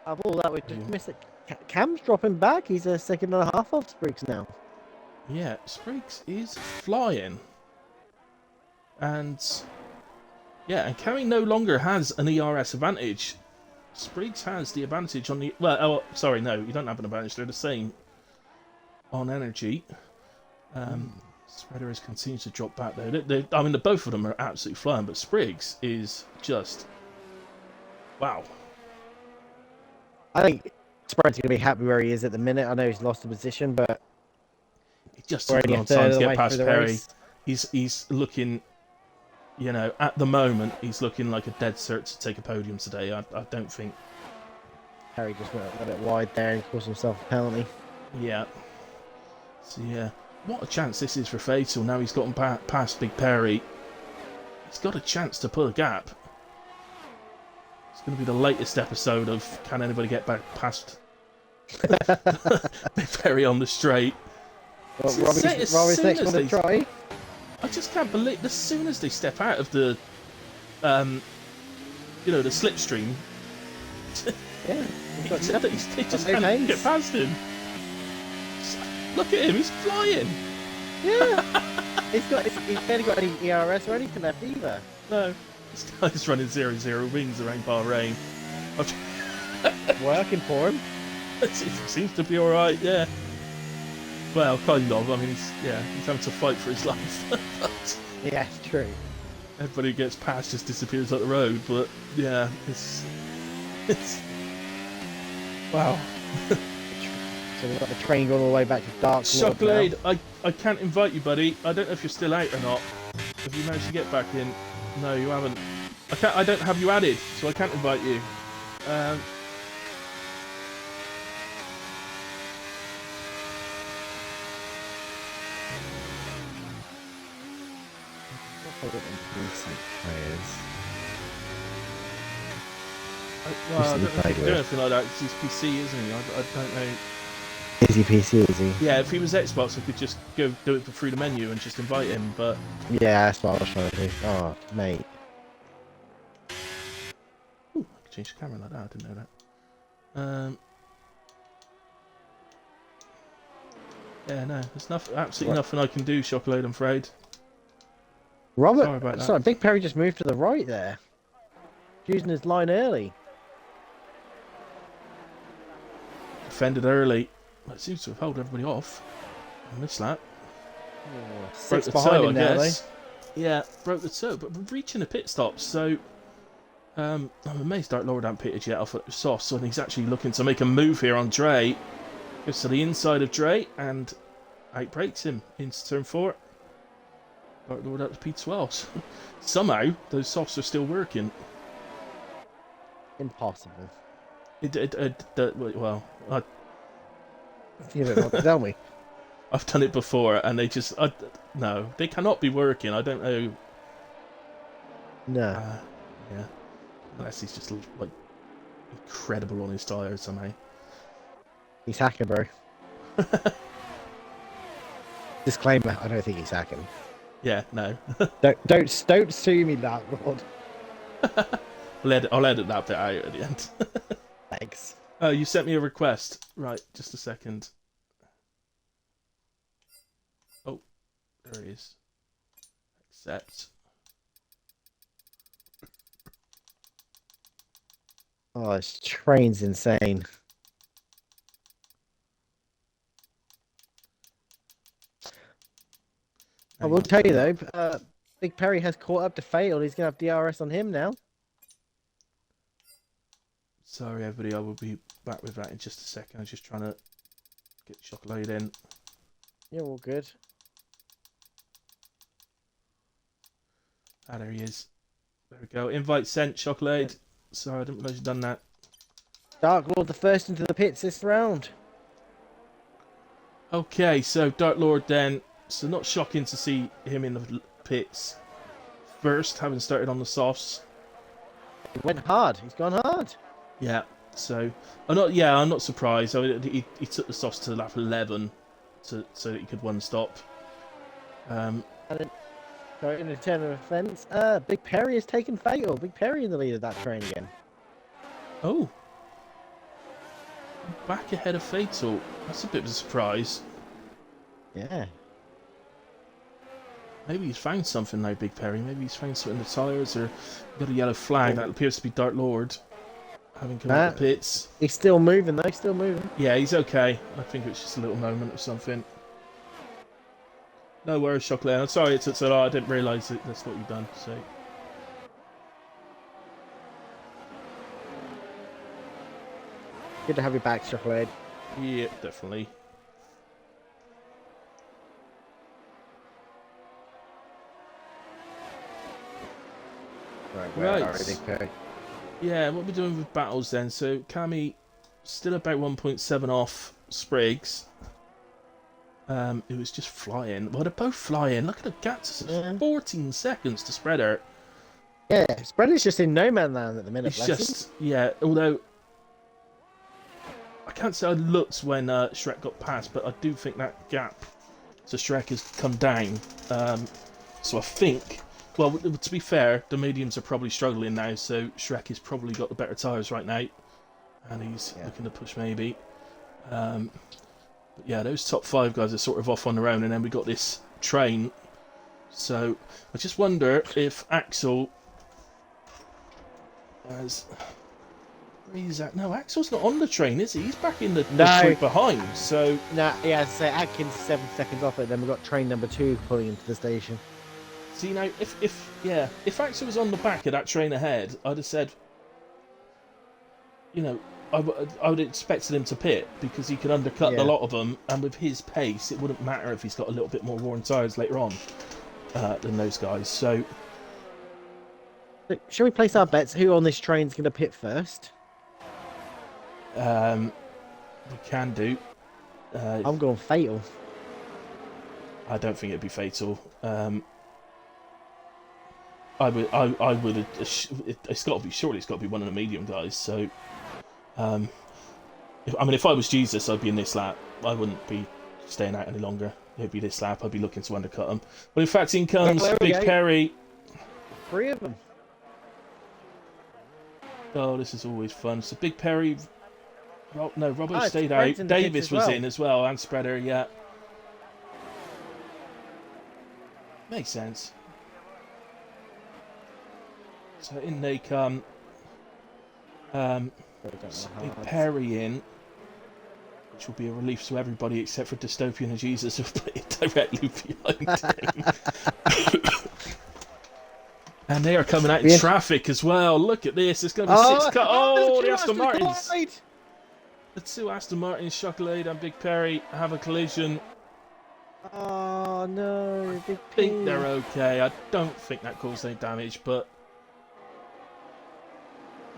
Of all that, we just missed it. Cam's dropping back. He's a second and a half off Spriggs now. Yeah, Spriggs is flying. And yeah, and Cammy no longer has an ERS advantage. Spriggs has the advantage on the... Well, oh, sorry, no, you don't have an advantage. They're the same on energy. Spreader has continued to drop back, though. I mean, both of them are absolutely flying, but Spriggs is just... Wow. I think Spreader's going to be happy where he is at the minute. I know he's lost the position, but... It just took a long time to get past Perry. Race. He's looking... You know, at the moment, he's looking like a dead cert to take a podium today. I don't think... Perry just went a bit wide there and caused himself a penalty. Yeah. So, yeah. What a chance this is for Fatal. Now he's gotten past Big Perry. He's got a chance to pull a gap. It's going to be the latest episode of Can Anybody Get Back Past Big Perry on the straight. Well, Robbie's next one to try. I just can't believe, as soon as they step out of the, you know, the slipstream, yeah, they just can't get past him. Look at him, he's flying. Yeah, he's barely got any ERS or anything left either. No, this guy's running 0-0 wings around Bahrain. Working for him. It seems to be all right, yeah. Well, kind of. I mean, he's having to fight for his life. Yeah, it's true. Everybody who gets past just disappears up the road, but yeah, it's wow. So we've got the train going all the way back to Dark Lord. Shockblade, I can't invite you, buddy. I don't know if you're still out or not. Have you managed to get back in? No, you haven't. I don't have you added, so I can't invite you. Recent players. Well, I don't know if he can do anything like that because he's PC, isn't he? I don't know. Is he PC, is he? Yeah, if he was Xbox, I could just go do it through the menu and just invite him, but... Yeah, that's what I was trying to do. Oh, mate. Ooh, I could change the camera like that, I didn't know that. Yeah, no, there's absolutely nothing I can do, Chocolate, I'm afraid. Robert, Sorry about that. sorry, Big Perry just moved to the right there. Using his line early. Defended early. It seems to have held everybody off. I missed that. Oh, Broke 6 the behind toe, him I now, guess. Yeah, broke the toe, but we're reaching the pit stop, so... I'm amazed Dark Lord hadn't pitted yet. I thought it was soft, so he's actually looking to make a move here on Dre. Goes to the inside of Dre, and outbreaks him into turn 4. Dark Lord up to P12s. Somehow, those softs are still working. Impossible. Well, You don't know what to tell me. I've done it before, and they just... no, they cannot be working. I don't know... No. Yeah. Unless he's just, like, incredible on his tyres somehow. He's hacking, bro. Disclaimer, I don't think he's hacking. Yeah, no. Don't sue me, that Lord. I'll edit that bit out at the end. Thanks. Oh, you sent me a request. Right, just a second. Oh, there he is. Accept. Oh, this train's insane. I will tell you though, Big Perry has caught up to Fatal. He's going to have DRS on him now. Sorry, everybody. I will be back with that in just a second. I'm just trying to get Chocolate in. You're all good. Ah, there he is. There we go. Invite sent, Chocolate. Sorry, I didn't realise you'd done that. Dark Lord the first into the pits this round. Okay, so Dark Lord then. So not shocking to see him in the pits first, having started on the softs. He went hard. He's gone hard. Yeah. So I'm not surprised. I mean, he took the softs to lap 11, so that he could one stop. And then, sorry, in a turn of offence, Big Perry has taken Fatal. Big Perry in the lead of that train again. Oh. Back ahead of Fatal. That's a bit of a surprise. Yeah. Maybe he's found something now, Big Perry. Maybe he's found something in the tyres, or got a yellow flag. That appears to be Dark Lord, having come out the pits. He's still moving though, still moving. Yeah, he's okay. I think it was just a little moment or something. No worries, Chocolate. I'm sorry it took so long. I didn't realise that that's what you've done. So. Good to have you back, Chocolate. Yeah, definitely. Right. Yeah, what we're doing with battles then. So Cammy still about 1.7 off Spriggs. It was just flying. Well, they're both flying. Look at the gaps. 14 seconds to Spreader. Yeah, Spreader's just in no man land at the minute. It's just, yeah, although I can't say I looked when Shrek got past, but I do think that gap to Shrek has come down. So I think, well, to be fair, the mediums are probably struggling now, so Shrek has probably got the better tyres right now, and he's looking to push maybe. But yeah, those top 5 guys are sort of off on their own, and then we got this train. So I just wonder if Axel has... Where is that? No, Axel's not on the train, is he? He's back in the group behind, so... Nah, yeah, as I say, Atkins 7 seconds off it, then we've got train number 2 pulling into the station. See, now, if Axel was on the back of that train ahead, I'd have said, you know, I would have expected him to pit, because he could undercut a lot of them, and with his pace, it wouldn't matter if he's got a little bit more worn tyres later on. than those guys. So Shall we place our bets? Who on this train's going to pit first? we can do. I'm going Fatal. I don't think it'd be Fatal. I would. It's got to be. Surely it's got to be one of the medium guys. So, if I was Jesus, I'd be in this lap. I wouldn't be staying out any longer. It'd be this lap. I'd be looking to undercut them. But in fact, in comes Big Perry. 3 of them. Oh, this is always fun. So Big Perry. No, Robbo Oh, stayed out. in Davis was well. in as well, and Spreader. Yeah, makes sense. So in they come. Big Perry in, which will be a relief to everybody except for Dystopian and Jesus, who've put it directly behind him. And they are coming out in traffic as well. Look at this. It's going to be 6 cars. Oh, the Aston Martins. The 2 Aston Martins, Chocolate and Big Perry, have a collision. Oh no, Big I think they're okay. I don't think that caused any damage, but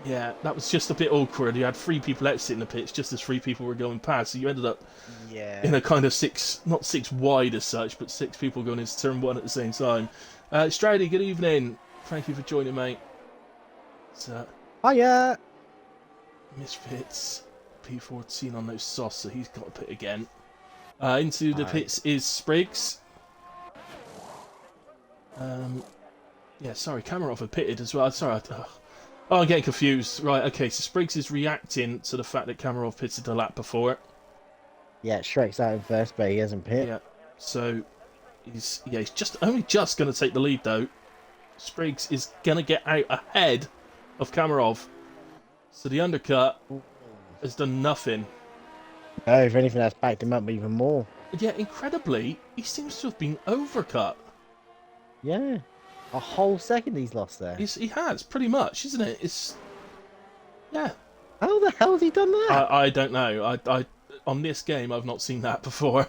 yeah, that was just a bit awkward. You had 3 people exiting the pitch just as 3 people were going past, so you ended up in a kind of 6, not 6 wide as such, but 6 people going into turn 1 at the same time. Strady, good evening. Thank you for joining, mate. Hiya! Misfits. P14 on those sauce, so he's got to pit again. Into the pits is Spriggs. Yeah, sorry, Kamarov had pitted as well. Sorry, I'm getting confused. Right, okay, so Spriggs is reacting to the fact that Kamarov pitted the lap before. Yeah, Shrek's out in first, but he hasn't pit. Yeah, so he's only just going to take the lead though. Spriggs is going to get out ahead of Kamarov. So the undercut has done nothing. Oh, if anything, that's backed him up even more. Yeah, incredibly, he seems to have been overcut. Yeah, a whole second he's lost there. He has, pretty much, isn't it? Yeah. How the hell has he done that? I don't know. I on this game, I've not seen that before.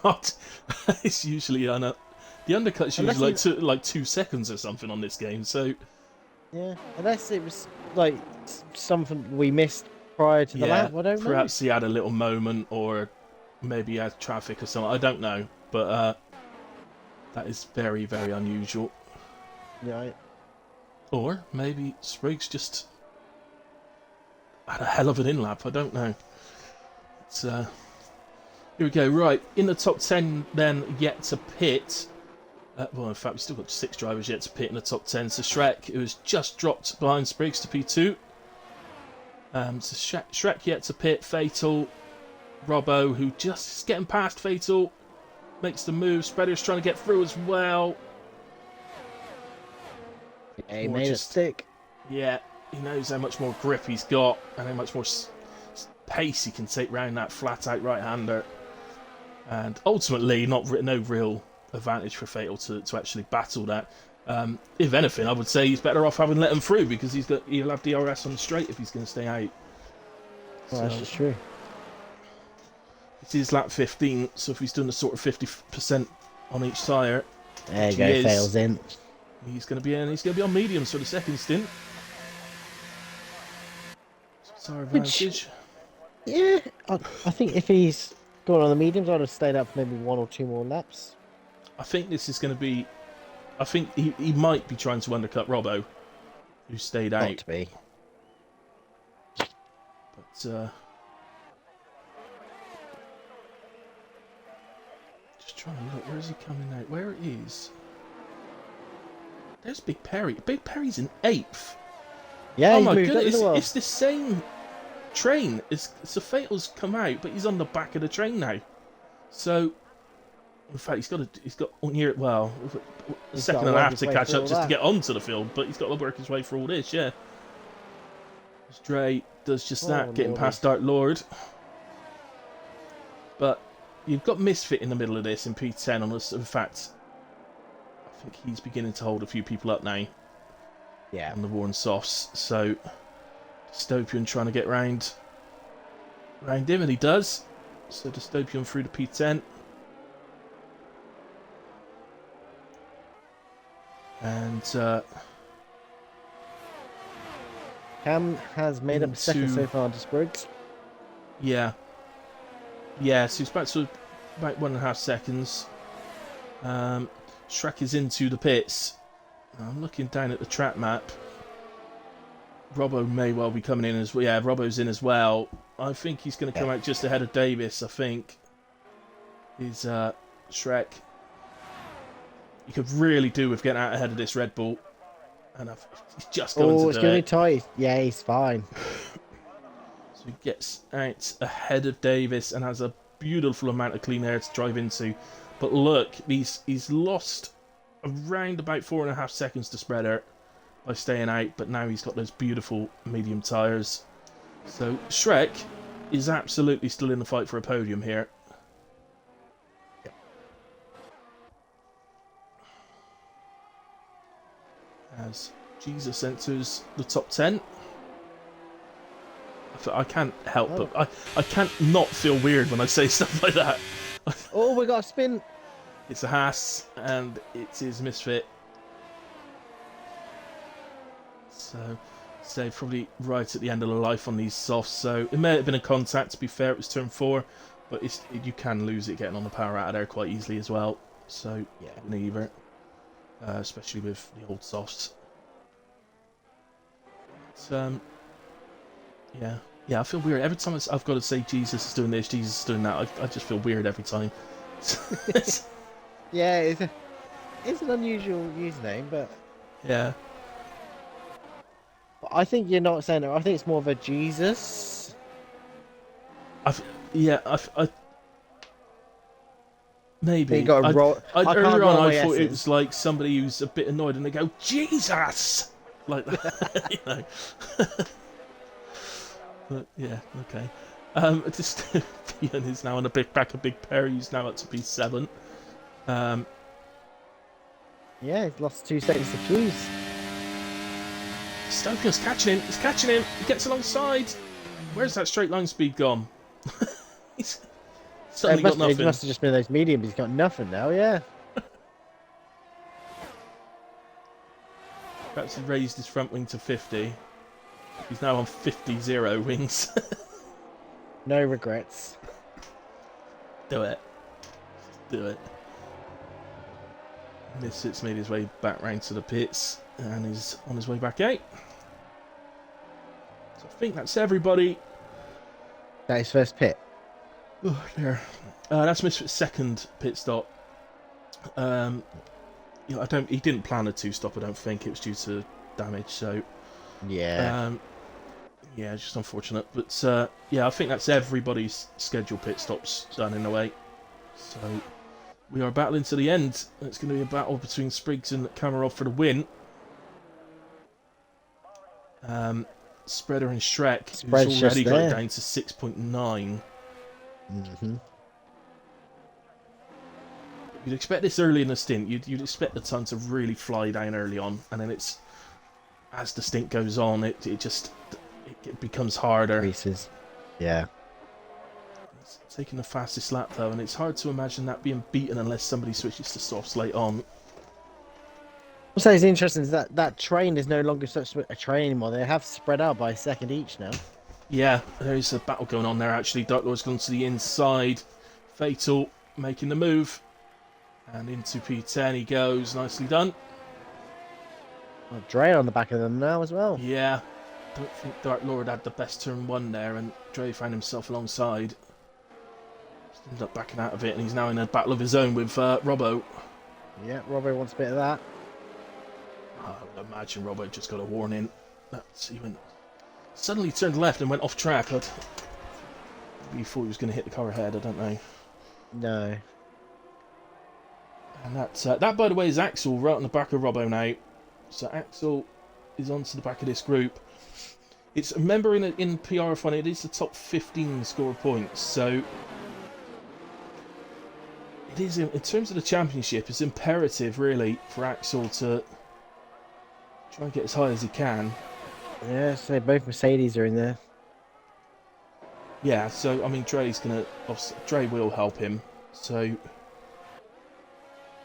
It's usually the undercut's usually like 2 seconds or something on this game. So yeah, unless it was like something we missed prior to the lap, I don't know. Perhaps he had a little moment, or maybe he had traffic or something. I don't know, but that is very, very unusual. Yeah. Or maybe Spriggs just had a hell of an in-lap. I don't know. It's, here we go. Right, in the top 10 then, yet to pit. Well, in fact, we've still got 6 drivers yet to pit in the top 10. So Shrek, who has just dropped behind Spriggs to P2. So Shrek yet to pit. Fatal. Robbo, who just is getting past Fatal. Makes the move. Spreader's trying to get through as well. Yeah, he made it stick. Yeah, he knows how much more grip he's got and how much more pace he can take round that flat-out right-hander. And ultimately, no real advantage for Fatal to actually battle that. If anything, I would say he's better off having let him through, because he'll have DRS on the straight if he's going to stay out. Well, that's just true. It is lap 15, so if he's done a sort of 50% on each tyre, there you go, Fails in. He's going to be in. He's going to be on mediums for the second stint. Sorry, advantage. Yeah, I think if he's gone on the mediums, I'd have stayed up for maybe 1 or 2 more laps. I think this is going to be. I think he might be trying to undercut Robbo, who stayed out. Not to be. But just trying to look. Where is he coming out? Where is? There's Big Perry. Big Perry's in 8th. Yeah, oh my goodness! It's the same train. So Fatal's come out, but he's on the back of the train now. So, in fact, he's got near well a second and a half to catch up just to get onto the field, but he's got to work his way through all this. Yeah. Dre does just that, getting past Dark Lord. But you've got Misfit in the middle of this in P10 on this. In fact, I think he's beginning to hold a few people up now. Yeah. On the Warren Softs. So Dystopian trying to get round him, and he does. So Dystopian through to P10. And Cam has made up second into- so far to Spriggs. yeah, so he's back to about 1.5 seconds. Shrek is into the pits. I'm looking down at the track map. Robbo may well be coming in as well. Yeah, Robbo's in as well. I think he's going to come out just ahead of Davis, I think. Is Shrek. You could really do with getting out ahead of this Red Bull. And he's just going to it's do going to be it. tight. Yeah, he's fine. So he gets out ahead of Davis and has a beautiful amount of clean air to drive into. But look, he's lost around about 4.5 seconds to Spreader by staying out, but now he's got those beautiful medium tyres. So Shrek is absolutely still in the fight for a podium here. Yep. As Jesus enters the top 10. I can't help but I can't not feel weird when I say stuff like that. Oh, we got a spin. It's a Haas and it's his Misfit. So probably right at the end of the life on these softs. So it may have been a contact, to be fair. It was turn 4, but you can lose it getting on the power out of there quite easily as well. So yeah, neither, especially with the old softs. But, yeah, I feel weird every time I've got to say Jesus is doing this, Jesus is doing that. I just feel weird every time. Yeah, it's an unusual username, but yeah. I think you're not saying it. I think it's more of a Jesus. Maybe. You got Earlier on, I thought it was like somebody who's a bit annoyed and they go, Jesus! Like that, you know. But yeah, okay. Ian is now on back a big pair. He's now up to P7. Yeah, he's lost 2 seconds to Fuse. Stoker's catching him. He's catching him. He gets alongside. Where's that straight line speed gone? He's suddenly got nothing. It must have just been those mediums. He's got nothing now, yeah. Perhaps he raised his front wing to 50. He's now on 50-0 wings. No regrets. Do it. Do it. Misfit's made his way back round to the pits and is on his way back out. So I think that's everybody. That is first pit. Oh, there. That's Misfit's second pit stop. He didn't plan a 2-stop. I don't think it was due to damage. So yeah, yeah, just unfortunate. But yeah, I think that's everybody's scheduled pit stops done in a way. So we are battling to the end. It's going to be a battle between Spriggs and Kamarov for the win. Spreader and Shrek, who's already got it down to 6.9. Mm-hmm. You'd expect this early in the stint. You'd expect the ton to really fly down early on, and then it's as the stint goes on, it becomes harder. Increases. Yeah. It's taking the fastest lap though, and it's hard to imagine that being beaten unless somebody switches to softs late on. What's interesting is that train is no longer such a train anymore. They have spread out by a second each now. Yeah, there is a battle going on there actually. Dark Lord's gone to the inside. Fatal making the move. And into P10 he goes. Nicely done. Well, Dre on the back of them now as well. Yeah. Don't think Dark Lord had the best turn 1 there, and Dre found himself alongside. Just ended up backing out of it, and he's now in a battle of his own with Robbo. Yeah, Robbo wants a bit of that. I would imagine Robbo just got a warning. He suddenly turned left and went off track. Maybe he thought he was going to hit the car ahead, I don't know. No. And that, by the way, is Axel right on the back of Robbo now. So Axel is onto the back of this group. It's, remember, in PRF1, it is the top 15 score points. So it is, in terms of the championship, it's imperative, really, for Axel to try and get as high as he can. Yeah, so both Mercedes are in there. Yeah, so, I mean, Dre will help him. So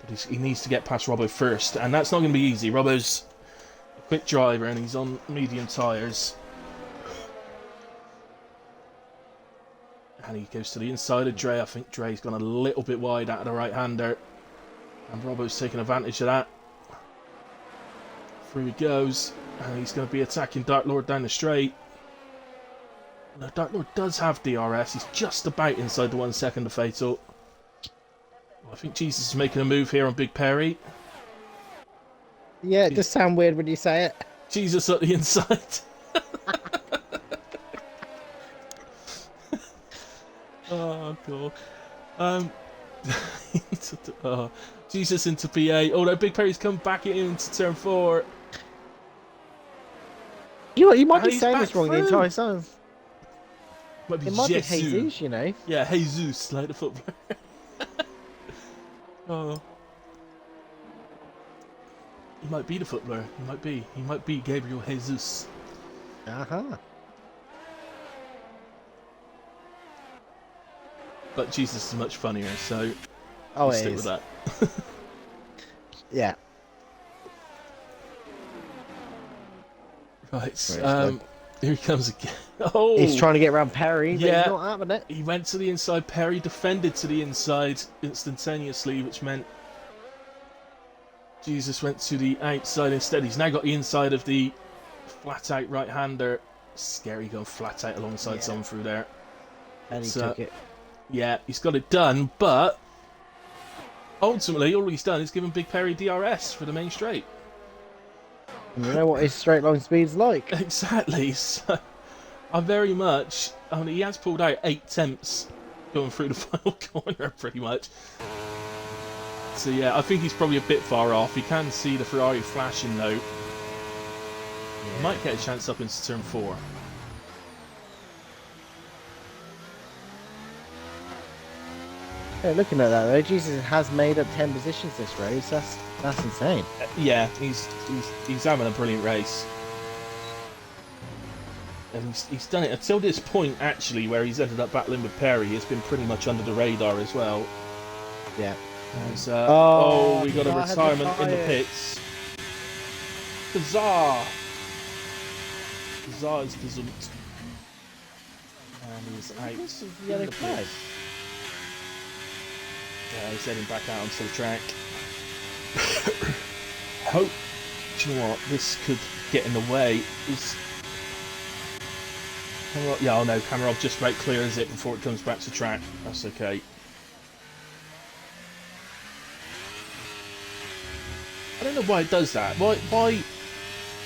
But he needs to get past Robbo first, and that's not going to be easy. Robbo's a quick driver, and he's on medium tyres. And he goes to the inside of Dre. I think Dre's gone a little bit wide out of the right-hander. And Robbo's taking advantage of that. Through he goes. And he's going to be attacking Dark Lord down the straight. Now, Dark Lord does have DRS. He's just about inside the 1 second of Fatal. Well, I think Jesus is making a move here on Big Perry. Yeah, it does sound weird when you say it. Jesus at the inside. Oh, God. Oh, Jesus into P8. Oh, no, Big Perry's come back into turn 4. You might And be he's saying back this wrong the through. entire time. Might be It might be Jesus. Jesus, you know. Yeah, Jesus, like the footballer. Oh. He might be the footballer. He might be. He might be Gabriel Jesus. Uh-huh. But Jesus is much funnier, so Oh, we'll it stick is. with that. Yeah. Right. Right, Here he comes again. Oh, He's trying to get around Perry, but Yeah. he's not having it. he went to the inside. Perry defended to the inside instantaneously, which meant Jesus went to the outside instead. He's now got the inside of the flat-out right-hander. Scary going flat-out alongside someone through there. And he So- took it. Yeah, he's got it done, but ultimately all he's done is given Big Perry DRS for the main straight. And you know what his straight line speed's like. Exactly. So I very much. I mean, he has pulled out 8 tenths going through the final corner, pretty much. So yeah, I think he's probably a bit far off. You can see the Ferrari flashing though. He might get a chance up into turn 4. Yeah, looking at that though, Jesus has made up 10 positions this race. That's insane. Yeah, he's having a brilliant race. And he's done it until this point, actually, where he's ended up battling with Perry. He's been pretty much under the radar as well. Yeah. As, Oh, we got a Kazaa has retirement in the retired. pits. Kazaa! Kazaa is gazumped. And he's out. This is the in yellow the flag. pits. Yeah, he's heading back out onto the track. Hope, do you know what, this could get in the way. Yeah, oh no, Kamarov just about clears it before it comes back to track. That's okay. I don't know why it does that. Why?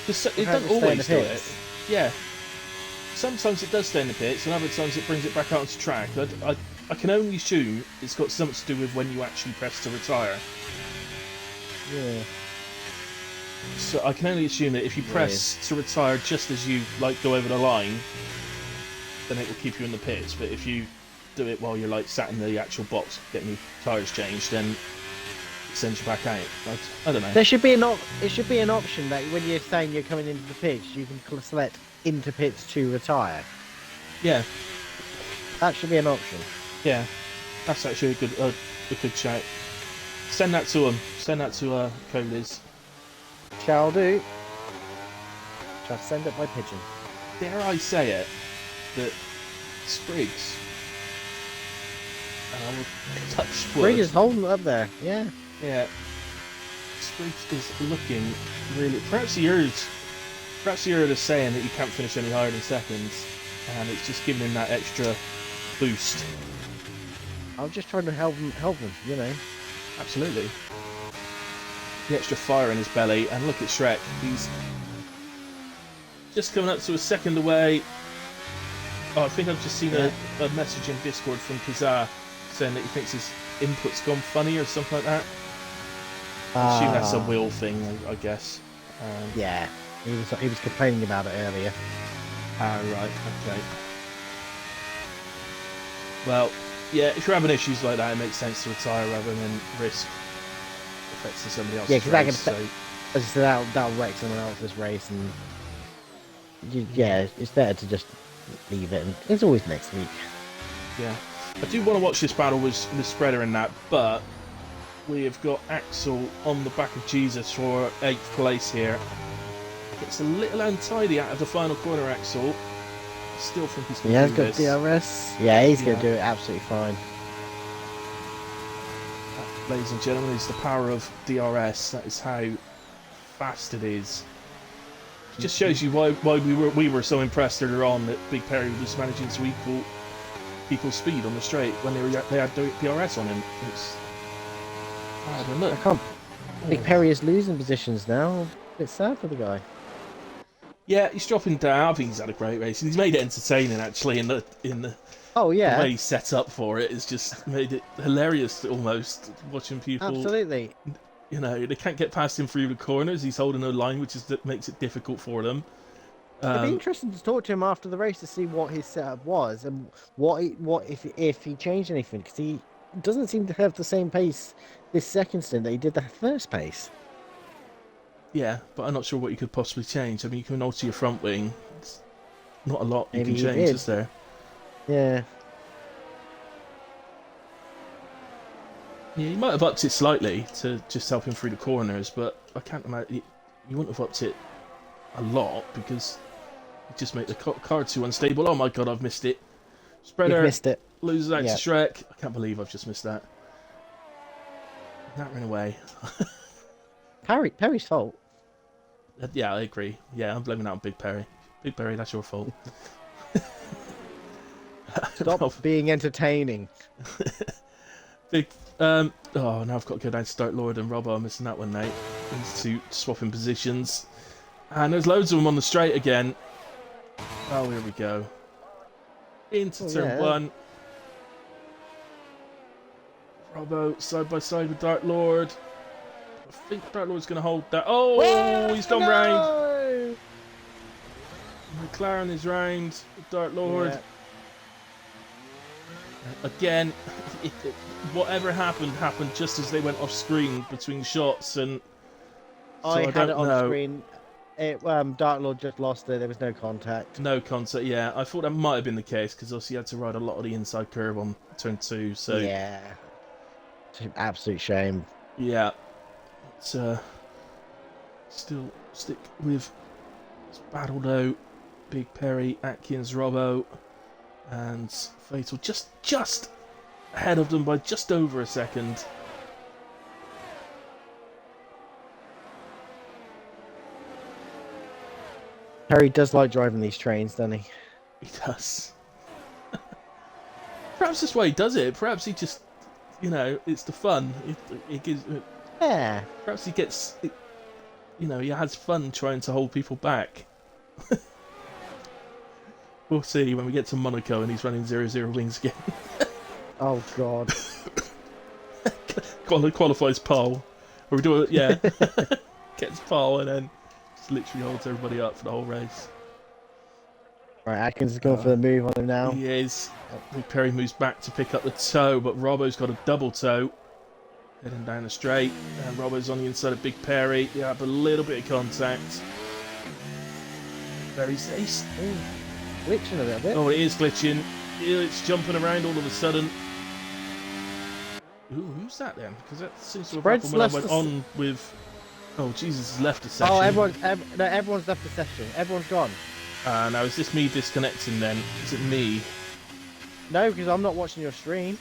Just, it How does doesn't it stay in always the do it. pits? Yeah. Sometimes it does stay in the pits, and other times it brings it back out onto track. I can only assume it's got something to do with when you actually press to retire. Yeah. So I can only assume that if you press to retire just as you go over the line, then it will keep you in the pits. But if you do it while you're sat in the actual box getting your tyres changed, then it sends you back out. I don't know. There should be it should be an option that when you're saying you're coming into the pits, you can select into pits to retire. Yeah, That should be an option. yeah, that's actually a good shout. Send that to him. Send that to Coders. Shall do. Shall send it by pigeon. Dare I say it, that Spriggs, and I will touch wood. Sprig is holding it up there. Yeah. Yeah, Spriggs is looking really. Perhaps he heard us saying that you can't finish any higher than seconds, and it's just giving him that extra boost. I'm just trying to help him, you know. Absolutely. The extra fire in his belly, and look at Shrek. He's just coming up to a second away. Oh, I think I've just seen a message in Discord from Kazaa saying that he thinks his input's gone funny or something like that. I assume that's a wheel thing, I guess. Yeah. He was complaining about it earlier. Right, okay. Well, yeah, if you're having issues like that, it makes sense to retire rather than risk effects to somebody else's Yeah, race. because as I said, that'll wreck someone else's race, and yeah, it's better to just leave it. And it's always next week. Yeah. I do want to watch this battle with the spreader and that, but we have got Axel on the back of Jesus for 8th place here. Gets a little untidy out of the final corner, Axel. Still think he's going to do this. He has got DRS. Yeah, he's going to do it absolutely fine. That, ladies and gentlemen, is the power of DRS. That is how fast it is. It just shows you why we were so impressed earlier on that Big Perry was managing to equal people's speed on the straight when they had DRS on him. It's hard, and look. I can't. Big Perry is losing positions now. A bit sad for the guy. Yeah, he's dropping down. I think he's had a great race. He's made it entertaining, actually, in the Oh yeah, the way he's set up for it. It's just made it hilarious almost watching people. absolutely. You know, they can't get past him through the corners. He's holding a line, which makes it difficult for them. It'd be interesting to talk to him after the race to see what his setup was and what if he changed anything, because he doesn't seem to have the same pace this second stint that he did the first pace. Yeah, but I'm not sure what you could possibly change. I mean, you can alter your front wing. It's not a lot you Maybe can he change, did. is there? Yeah. Yeah, you might have upped it slightly to just help him through the corners, but I can't imagine you wouldn't have upped it a lot because it just make the car too unstable. Oh my god, I've missed it. Spreader You've missed it. loses out Yeah. to Shrek. I can't believe I've just missed that. That ran away. Perry's fault. Yeah, I agree. Yeah, I'm blaming that on Big Perry. Big Perry, that's your fault. Stop being entertaining. Big. Oh, now I've got to go down to Start Lord and Robbo. I'm missing that one, mate. These two swapping positions. And there's loads of them on the straight again. Oh, here we go. Into turn one. Robbo side by side with Dark Lord. I think Dark Lord's going to hold that. Oh, he's gone round. McLaren is round. Dark Lord. Yeah. Again, whatever happened just as they went off screen between shots, and so I had don't it on know. screen. Dark Lord just lost it. There was no contact. No contact. Yeah, I thought that might have been the case because obviously he had to ride a lot of the inside curve on turn 2. So Yeah. It's an absolute shame. yeah, it's still stick with this battle though. Big Perry, Atkins, Robbo, and Fatal just ahead of them by just over a second. Perry does like driving these trains, doesn't he? He does. Perhaps that's why he does it. Perhaps he just, you know, it's the fun. It gives. Yeah. Perhaps he gets, you know, he has fun trying to hold people back. We'll see when we get to Monaco and he's running 0-0 wings again. Oh God. Qualifies pole. Or we do it, yeah. Gets pole and then just literally holds everybody up for the whole race. Right, Atkins is going for the move on him now. He is. Big Perry moves back to pick up the toe, but Robbo's got a double toe. Heading down the straight, and Robbo's on the inside of Big Perry. Yeah, but a little bit of contact. Perry's ace. Glitching a little bit. Oh, it is glitching. It's jumping around all of a sudden. Ooh, who's that then? Because that seems to have happened when I went on with... Oh, Jesus has left the session. Oh, everyone's left the session. Everyone's gone. Now, is this me disconnecting then? Is it me? No, because I'm not watching your stream.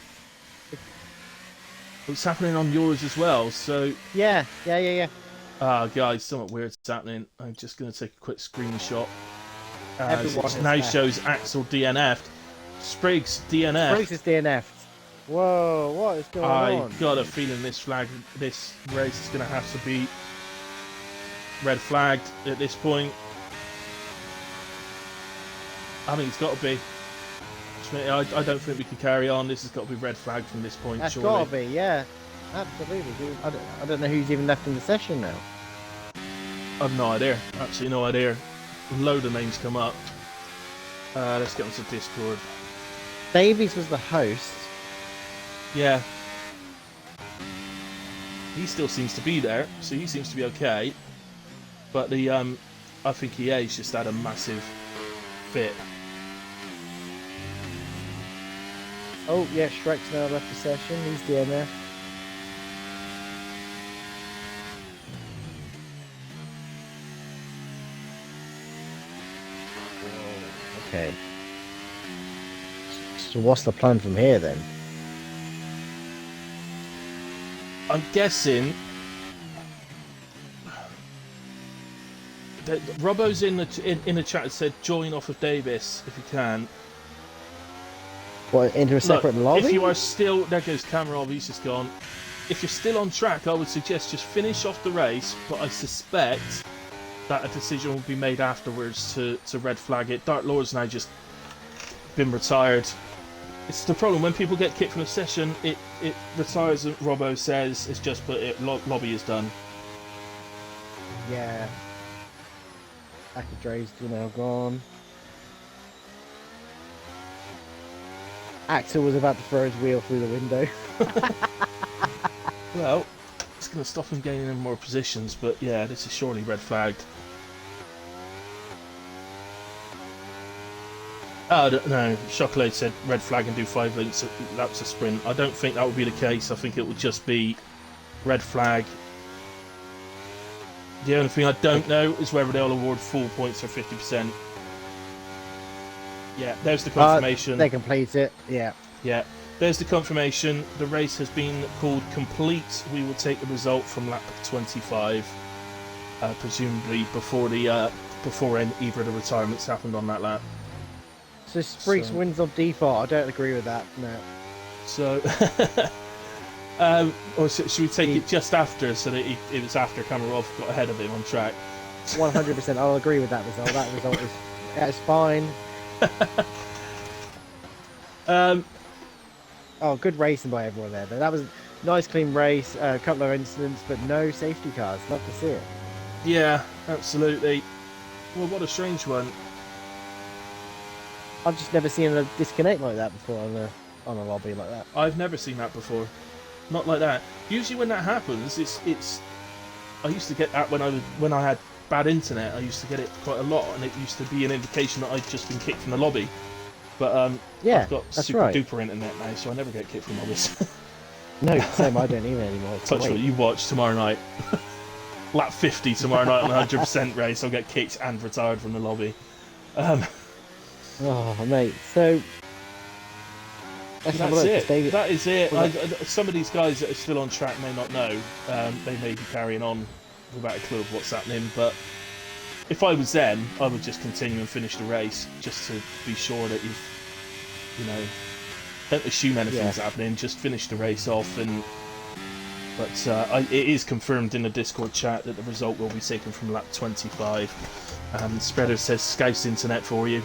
It's happening on yours as well, so... Yeah. Guys, something weird's happening. I'm just going to take a quick screenshot. Everyone It has now left. shows Axel DNF'd. Spriggs DNF'd. Briggs is DNF. Whoa, what is going I on? got a feeling this race is going to have to be red flagged at this point. I think it's got to be. I don't think we can carry on. This has got to be red flagged from this point. That's surely. got to be, yeah. Absolutely. I don't know who's even left in the session now. I've no idea. Absolutely no idea. A load of names come up. Let's get onto Discord. Davies was the host. Yeah. He still seems to be there, so he seems to be okay. But the I think EA's just had a massive fit. Oh, yeah, Shrek's now left the session. He's DNF. Okay. So what's the plan from here then? I'm guessing that Robbo's in the chat and said join off of Davis if you can. What, into a separate Look, lobby? if you are still, there goes Kamarov, he's just gone. If you're still on track, I would suggest just finish off the race, but I suspect that a decision will be made afterwards to red flag it. Dark Lord's now just been retired. It's the problem, when people get kicked from a session, it retires, and Robbo says it's just, but lobby is done. Yeah. Akadre's now gone. Axel was about to throw his wheel through the window. Well, it's going to stop him gaining in more positions, but yeah, this is surely red flagged. Oh, no, Chocolate said red flag and do 5 laps of sprint. I don't think that would be the case. I think it would just be red flag. The only thing I don't know is whether they'll award full points or 50%. Yeah, there's the confirmation. They complete it, yeah. Yeah, there's the confirmation. The race has been called complete. We will take the result from lap 25, presumably before either of the retirements happened on that lap. So Spriggs wins on default. I don't agree with that, no. So, or should we take it just after, so that it was after Kamarov got ahead of him on track? 100%, I'll agree with that result. That result is fine. Oh, good racing by everyone there. That was a nice, clean race. A couple of incidents, but no safety cars. Love to see it. Yeah, absolutely. Well, what a strange one. I've just never seen a disconnect like that before on a lobby like that. I've never seen that before. Not like that. Usually, when that happens, it's. I used to get that when I had bad internet. I used to get it quite a lot, and it used to be an indication that I'd just been kicked from the lobby. But yeah, I've got that's super right. duper internet now, so I never get kicked from lobbies. No, same. I don't even anymore. Touch what you watch tomorrow night. Lap 50 tomorrow night on the 100% race. I'll get kicked and retired from the lobby. Oh, mate. So that's it. That is it. Some of these guys that are still on track may not know. They may be carrying on without a clue of what's happening. But if I was them, I would just continue and finish the race, just to be sure that don't assume anything's happening. Just finish the race off. But it is confirmed in the Discord chat that the result will be taken from lap 25. Spreader says Scouse internet for you.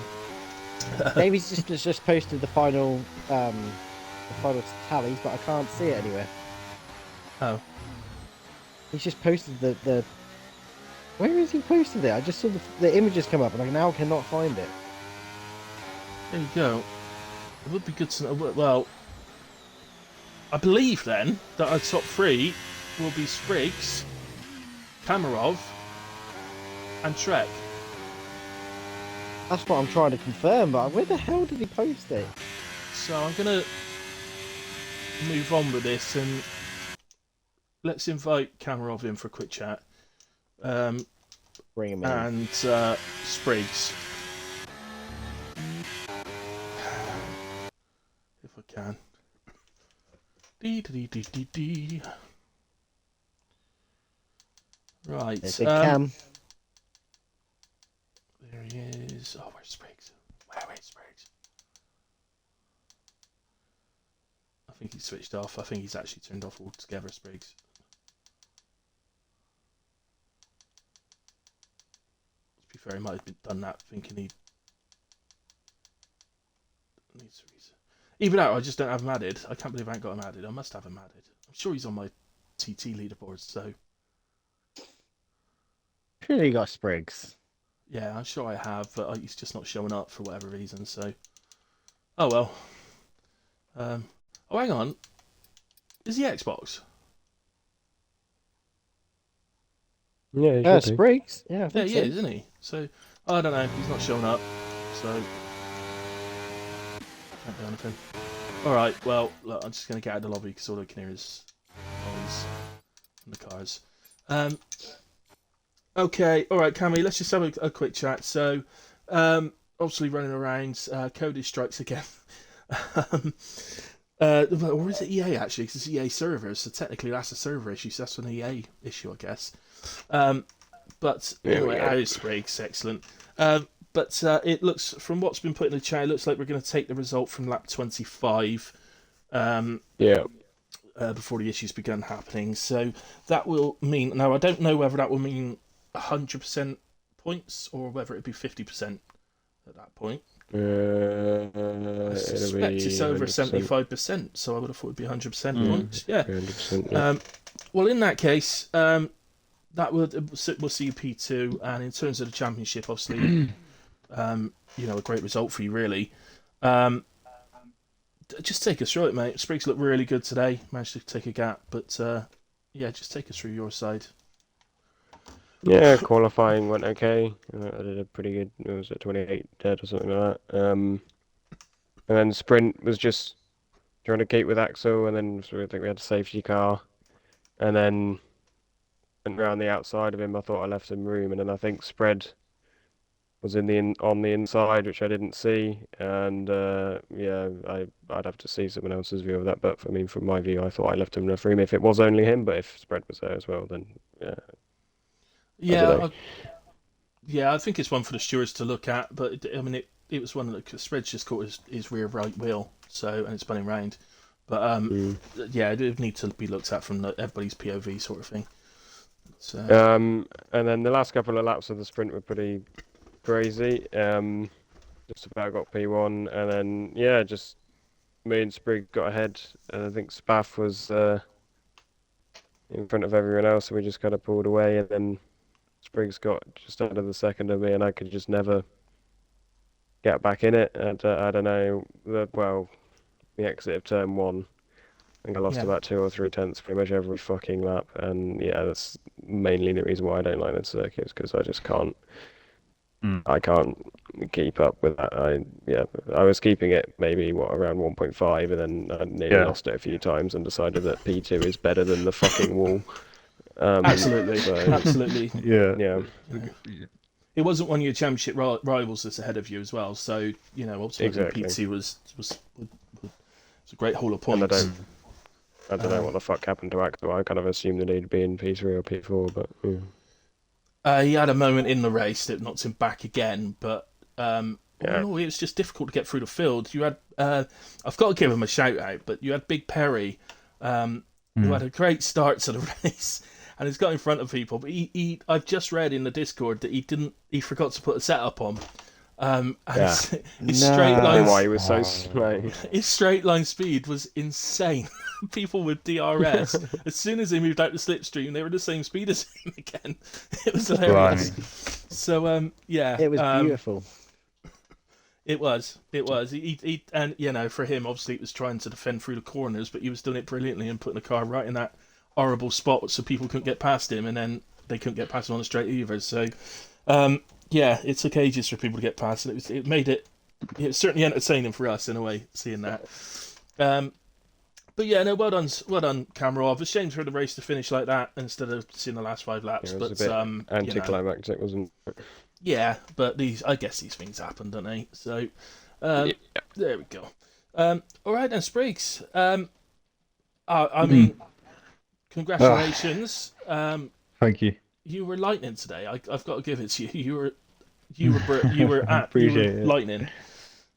Davies just posted the final tallies, but I can't see it anywhere. Oh. He's just posted the. Where is he posted it? I just saw the images come up, and I now cannot find it. There you go. It would be good to know. Well, I believe then that our top 3 will be Spriggs, Kamarov, and Trek. That's what I'm trying to confirm, but where the hell did he post it? So I'm going to move on with this, and let's invite Kamarov in for a quick chat. Bring him in. And Spriggs. If I can. Dee. Right. There's Big Cam. There he is. Oh, where's Spriggs? Where's Spriggs? I think he's switched off. I think he's actually turned off altogether, Spriggs. To be fair, he might have done that thinking he needs to reset. Even out, I just don't have him added. I can't believe I ain't got him added. I must have him added. I'm sure he's on my TT leaderboard, so. Surely you got Spriggs. Yeah, I'm sure I have, but he's just not showing up for whatever reason, so. Oh well. Oh, hang on. Is he Xbox? Yeah, Spriggs? Yeah, Yeah, he is, isn't he? So, I don't know. He's not showing up, so. Can't do anything. Alright, well, look, I'm just going to get out of the lobby because all I can hear is noise from the cars. Okay, alright, Cammy, let's just have a quick chat. So, obviously running around. Cody strikes again. um, or is it EA actually? 'Cause it's EA servers, so technically that's a server issue. So that's an EA issue, I guess. Um, but There we anyway, go. Iris Briggs, excellent. But it looks, from what's been put in the chat, it looks like we're going to take the result from lap 25 Yeah. before the issues began happening. So that will mean, now I don't know whether that will mean 100% points or whether it'd be 50% at that point. I It'll suspect be it's over 100%. 75%, so I would have thought it'd be 100% Mm. points. Yeah. 100%. Yeah. Well, in that case, that would we'll see P2, and in terms of the championship, obviously, a great result for you, really. Just take us through it, mate. Spriggs looked really good today. Managed to take a gap, but yeah, just take us through your side. Yeah, qualifying went okay. I did a pretty good. It was at 28 dead or something like that. And then sprint was just trying to keep with Axel, and then so I think we had a safety car, and then went around the outside of him. I thought I left some room, and then I think spread was on the inside, which I didn't see, and yeah, I'd have to see someone else's view of that. But I mean, from my view, I thought I left him enough room if it was only him. But if spread was there as well, then yeah, I don't know. Yeah, I think it's one for the stewards to look at. But I mean, it was one that spreads just caught his rear right wheel, so and it's spinning round. But yeah, it would need to be looked at from everybody's POV sort of thing. So And then the last couple of laps of the sprint were pretty crazy. Just about got P1, and then yeah, just me and Sprig got ahead, and I think Spaff was in front of everyone else, so we just kind of pulled away, and then Spriggs got just under the second of me, and I could just never get back in it. And I don't know, the exit of turn one, I think I lost about 2 or 3 tenths pretty much every fucking lap, and yeah, that's mainly the reason why I don't like the circuits, because I just can't. I can't keep up with that. I was keeping it maybe around 1.5, and then I nearly lost it a few times and decided that P2 is better than the fucking wall. absolutely, so, absolutely. Yeah. It wasn't one of your championship rivals that's ahead of you as well. So ultimately Exactly. P2 was a great haul of points. I don't know what the fuck happened to Axel. I kind of assumed that he'd be in P3 or P4, but yeah. He had a moment in the race that knocked him back again, but no, it was just difficult to get through the field. You had, I've got to give him a shout out, but you had Big Perry, who had a great start to the race, and he's got in front of people. But I've just read in the Discord that he forgot to put a setup on. And his straight line. Why he was so slow. His straight line speed was insane. People with DRS, as soon as they moved out the slipstream, they were the same speed as him again. It was hilarious. So yeah, It was beautiful. It was. He and for him, obviously, it was trying to defend through the corners, but he was doing it brilliantly and putting the car right in that horrible spot so people couldn't get past him, and then they couldn't get past him on the straight either. So. Yeah, it took ages for people to get past, and it made it was certainly entertaining for us in a way, seeing that. But yeah, no, well done, Kamarov. A shame for the race to finish like that instead of seeing the last 5 laps. It was but a bit anticlimactic, wasn't it? Yeah, but I guess these things happen, don't they? So there we go. All right then, Spriggs. I mean, congratulations. Thank you. You were lightning today. I've got to give it to you. You were lightning.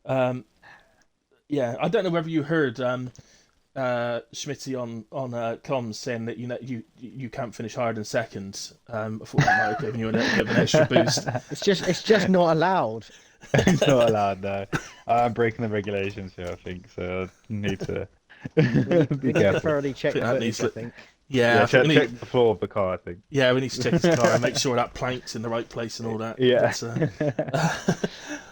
Yeah, I don't know whether you heard Schmitty on comms saying that you can't finish higher than second. I thought that might have given you a little bit of an extra boost. It's just not allowed. It's not allowed, no. I'm breaking the regulations here, I think, so I need to We be need to careful. thoroughly check the footage, I think. Yeah, Check the floor of the car, I think. Yeah, we need to check his car and make sure that plank's in the right place and all that. Yeah. But,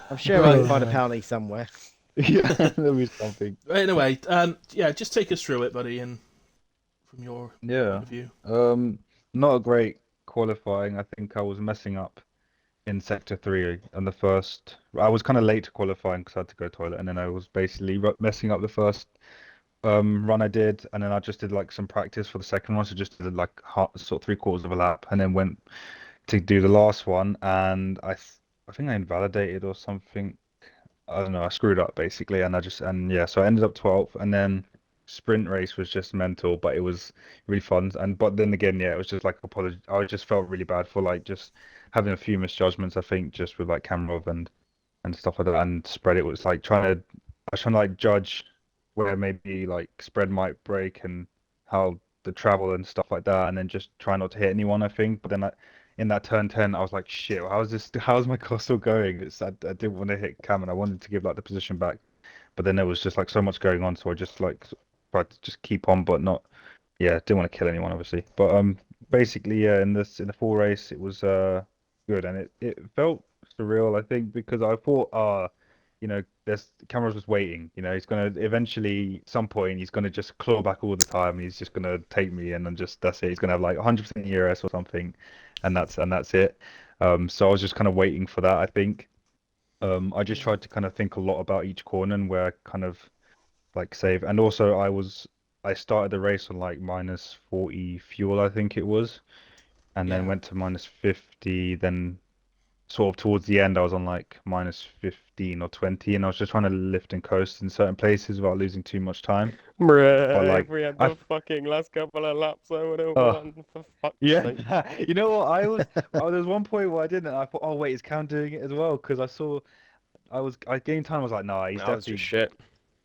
I'm sure I can find a penalty somewhere. Yeah, there'll be something. anyway, yeah, just take us through it, buddy, and from your point of view. Not a great qualifying. I think I was messing up in sector 3 and the first. I was kind of late to qualifying because I had to go to the toilet, and then I was basically messing up the first run I did, and then I just did like some practice for the second one, so just did like sort of 3/4 of a lap, and then went to do the last one, and I think I invalidated or something. I don't know. I screwed up basically, and yeah, so I ended up 12th, and then sprint race was just mental, but it was really fun. And but then again, yeah, it was just like apology. I just felt really bad for like just having a few misjudgments. I think just with like camera and stuff like that, and spread. It was like I was trying to like judge where maybe like spread might break and how the travel and stuff like that, and then just try not to hit anyone. I think, but then in that turn 10, I was like, shit, how's this? How's my car still going? I didn't want to hit Cam, and I wanted to give like the position back, but then there was just like so much going on, so I just like tried to just keep on, but not, yeah, didn't want to kill anyone, obviously. But basically, yeah, in the full race, it was good, and it felt surreal, I think, because I thought, there's Cameron's just waiting. He's gonna eventually, some point, he's gonna just claw back all the time, and he's just gonna take me, and then just that's it. He's gonna have like 100% ERS or something, and that's it. So I was just kind of waiting for that, I think. I just tried to kind of think a lot about each corner and where I kind of like save, and also I started the race on like minus 40 fuel, I think it was, and then Yeah. went to minus 50, then sort of towards the end I was on like minus 15 or 20, and I was just trying to lift and coast in certain places without losing too much time. But Bruh, if like we had I the fucking last couple of laps, I would have oh won, for fuck's yeah, sake. you know what, there was one point where I didn't, and I thought, oh wait, is Cam doing it as well? Because I gained time, I was like, nah, he's I was just definitely. shit.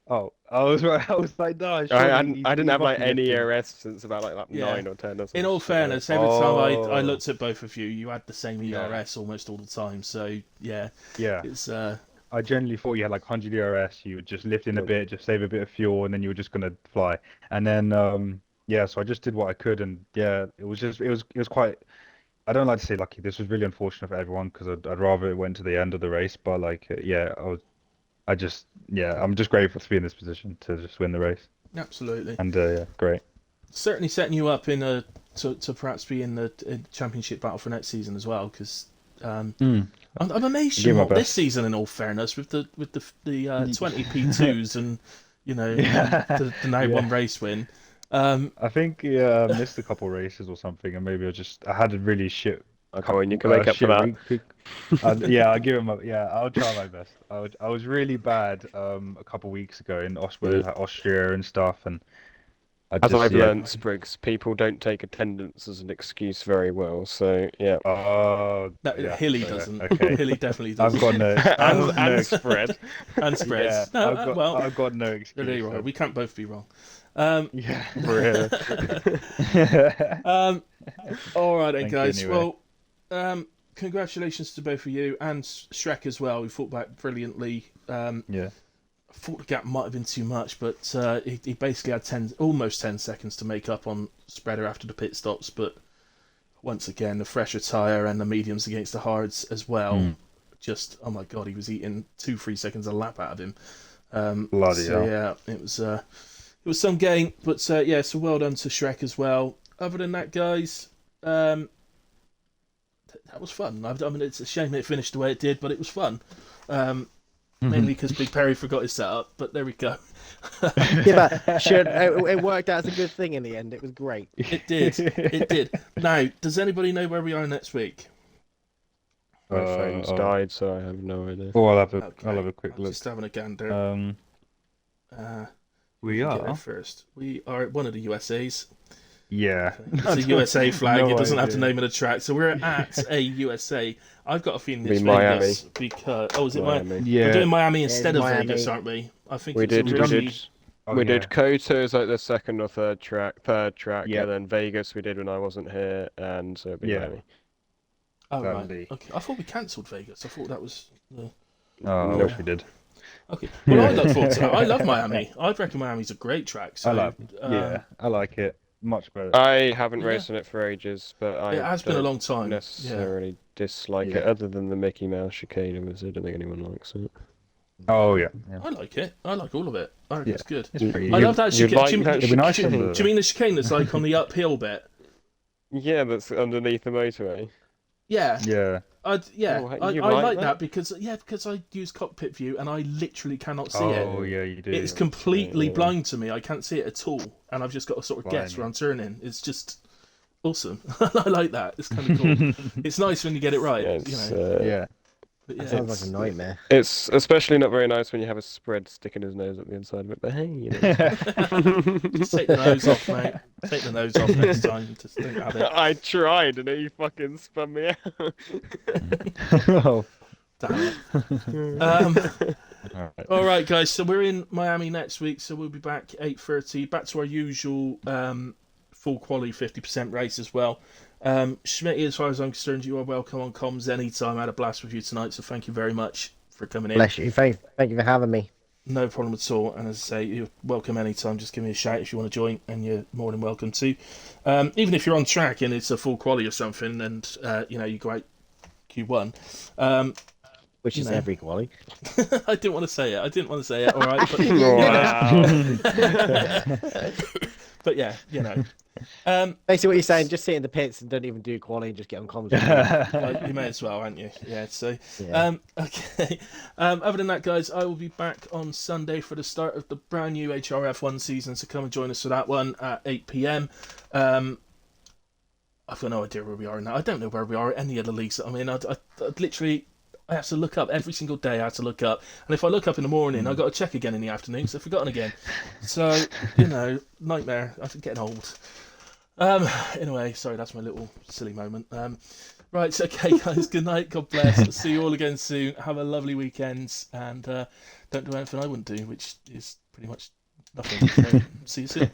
Oh, I was right. I was like, nah, I surely hadn't, I didn't he have must like be any lifting. ERS since about like lap Yeah. 9 or 10 or In something. all fairness, every time I Oh, looked at both of you, you had the same yeah, ERS almost all the time. So yeah, yeah. it's I generally thought you had like 100 ERS. You would just lift in a Nope. bit, just save a bit of fuel, and then you were just gonna fly. And then yeah, so I just did what I could, and yeah, it was quite. I don't like to say lucky. This was really unfortunate for everyone because I'd rather it went to the end of the race. But like, yeah, I'm just grateful to be in this position to just win the race. absolutely And yeah, great. certainly setting you up in a to perhaps be in the championship battle for next season as well. Because Mm. I'm amazed I'll you're do my not this best. season. In all fairness, with the 20 P2s and Yeah, the now yeah. one race win. Um, I think yeah, I missed a couple races or something, and maybe I had a really shit Come on, you couple can make up for shit that. week. Yeah, I'll give him a yeah. I'll try my best. I was really bad a couple weeks ago in Yeah. Austria and stuff, and I As just I've yeah. learned, Spriggs, people don't take attendance as an excuse very well. So yeah, Oh yeah, Hilly so, yeah, doesn't. okay. Hilly definitely I've doesn't. got no I and have no and excuse. spread. And Yeah, spreads. No, well, I've got no there excuse you are. then. We can't both be wrong. Um, Yeah. Bruh. um, all right, then, Thank you guys. anyway. Well, congratulations to both of you and Shrek as well, who fought back brilliantly. Yeah. I thought the gap might have been too much, but he basically had almost 10 seconds to make up on Spreader after the pit stops. But once again, the fresher tyre and the mediums against the hards as well. Mm. Just, oh my god, he was eating 2-3 seconds a lap out of him. Bloody So hell. yeah, it was some gain, but yeah, so well done to Shrek as well. Other than that, guys, that was fun. I mean, it's a shame it finished the way it did, but it was fun. Mainly because Big Perry forgot his setup, but there we go. Yeah, but it worked out as a good thing in the end. It was great. It did. It did. Now, does anybody know where we are next week? My phone's oh. died, so I have no idea. Oh, I'll Okay, have a quick I'm look. just having a gander. Uh, We can get are. there first. We are at one of the USAs. Yeah. It's a USA flag. No It doesn't have the idea. name of the track. So we're at a USA. I've got a feeling Be it's Miami. Vegas because is it Miami? Miami. We're Yeah. doing Miami Yeah, it's instead of Miami. Vegas, aren't we? I think We it's did. We originally. did. Oh, We yeah. did Kota as like the second or third track, Yep. and then Vegas we did when I wasn't here, and so it'd be Yeah. Miami. Oh right. Sadly. Okay. I thought we cancelled Vegas. I thought that was. Oh, I Nope. wish we did. Okay. Well, I look forward to that. I love Miami. I reckon Miami's a great track. So, I like it much better. I haven't Yeah. raced in it for ages, but I it has been a don't long time. Yeah. necessarily dislike Yeah. it, other than the Mickey Mouse chicane, which I don't think anyone likes it. Oh yeah. Yeah. I like it. I like all of it. I reckon Yeah. it's good. It's pretty. I love that You'd chicane. like do, you, that It'd be nice do, on you- the. do you mean the chicane that's like on the uphill bit? Yeah, that's underneath the motorway. Yeah. Yeah. Yeah, Oh, I you like like that because I use cockpit view and I literally cannot see Oh it. yeah, you do. It's completely Yeah. blind to me. I can't see it at all, and I've just got to sort of guess Blimey. where I'm turning. It's just awesome. I like that. It's kind of cool. It's nice when you get it right. Yeah, You it's, know. Yeah. But That yeah, sounds like a nightmare. It's especially not very nice when you have a spread sticking his nose up the inside of it. But hey, you know. just take the nose off, mate. Take the nose off next time. Just don't have it. I tried, and he fucking spun me out. Oh. Damn it. All right. All right, guys. So we're in Miami next week. So we'll be back 8:30. Back to our usual full quality 50% race as well. Schmitty, as far as I'm concerned, you are welcome on comms anytime. I had a blast with you tonight, so thank you very much for coming in. Bless you. Thank you for having me. No problem at all. And as I say, you're welcome anytime. Just give me a shout if you want to join, and you're more than welcome to. Even if you're on track and it's a full quality or something, and you go out Q1. Which is every quality. I didn't want to say it. All right, but, Wow. but yeah, Basically, what you're saying, just sit in the pits and don't even do quality and just get on comms. you may as well, aren't you? Yeah. So, Yeah. okay. Other than that, guys, I will be back on Sunday for the start of the brand new HRF1 season. So come and join us for that one at 8 p.m. I've got no idea where we are now. I don't know where we are at any of the leagues that I'm in. I literally. I have to look up every single day. I have to look up, and if I look up in the morning, I've got to check again in the afternoon. So I've forgotten again. So nightmare. I'm getting old. Anyway, sorry, that's my little silly moment. Right, okay, guys. Good night. God bless. I'll see you all again soon. Have a lovely weekend, and don't do anything I wouldn't do, which is pretty much nothing. So, see you soon.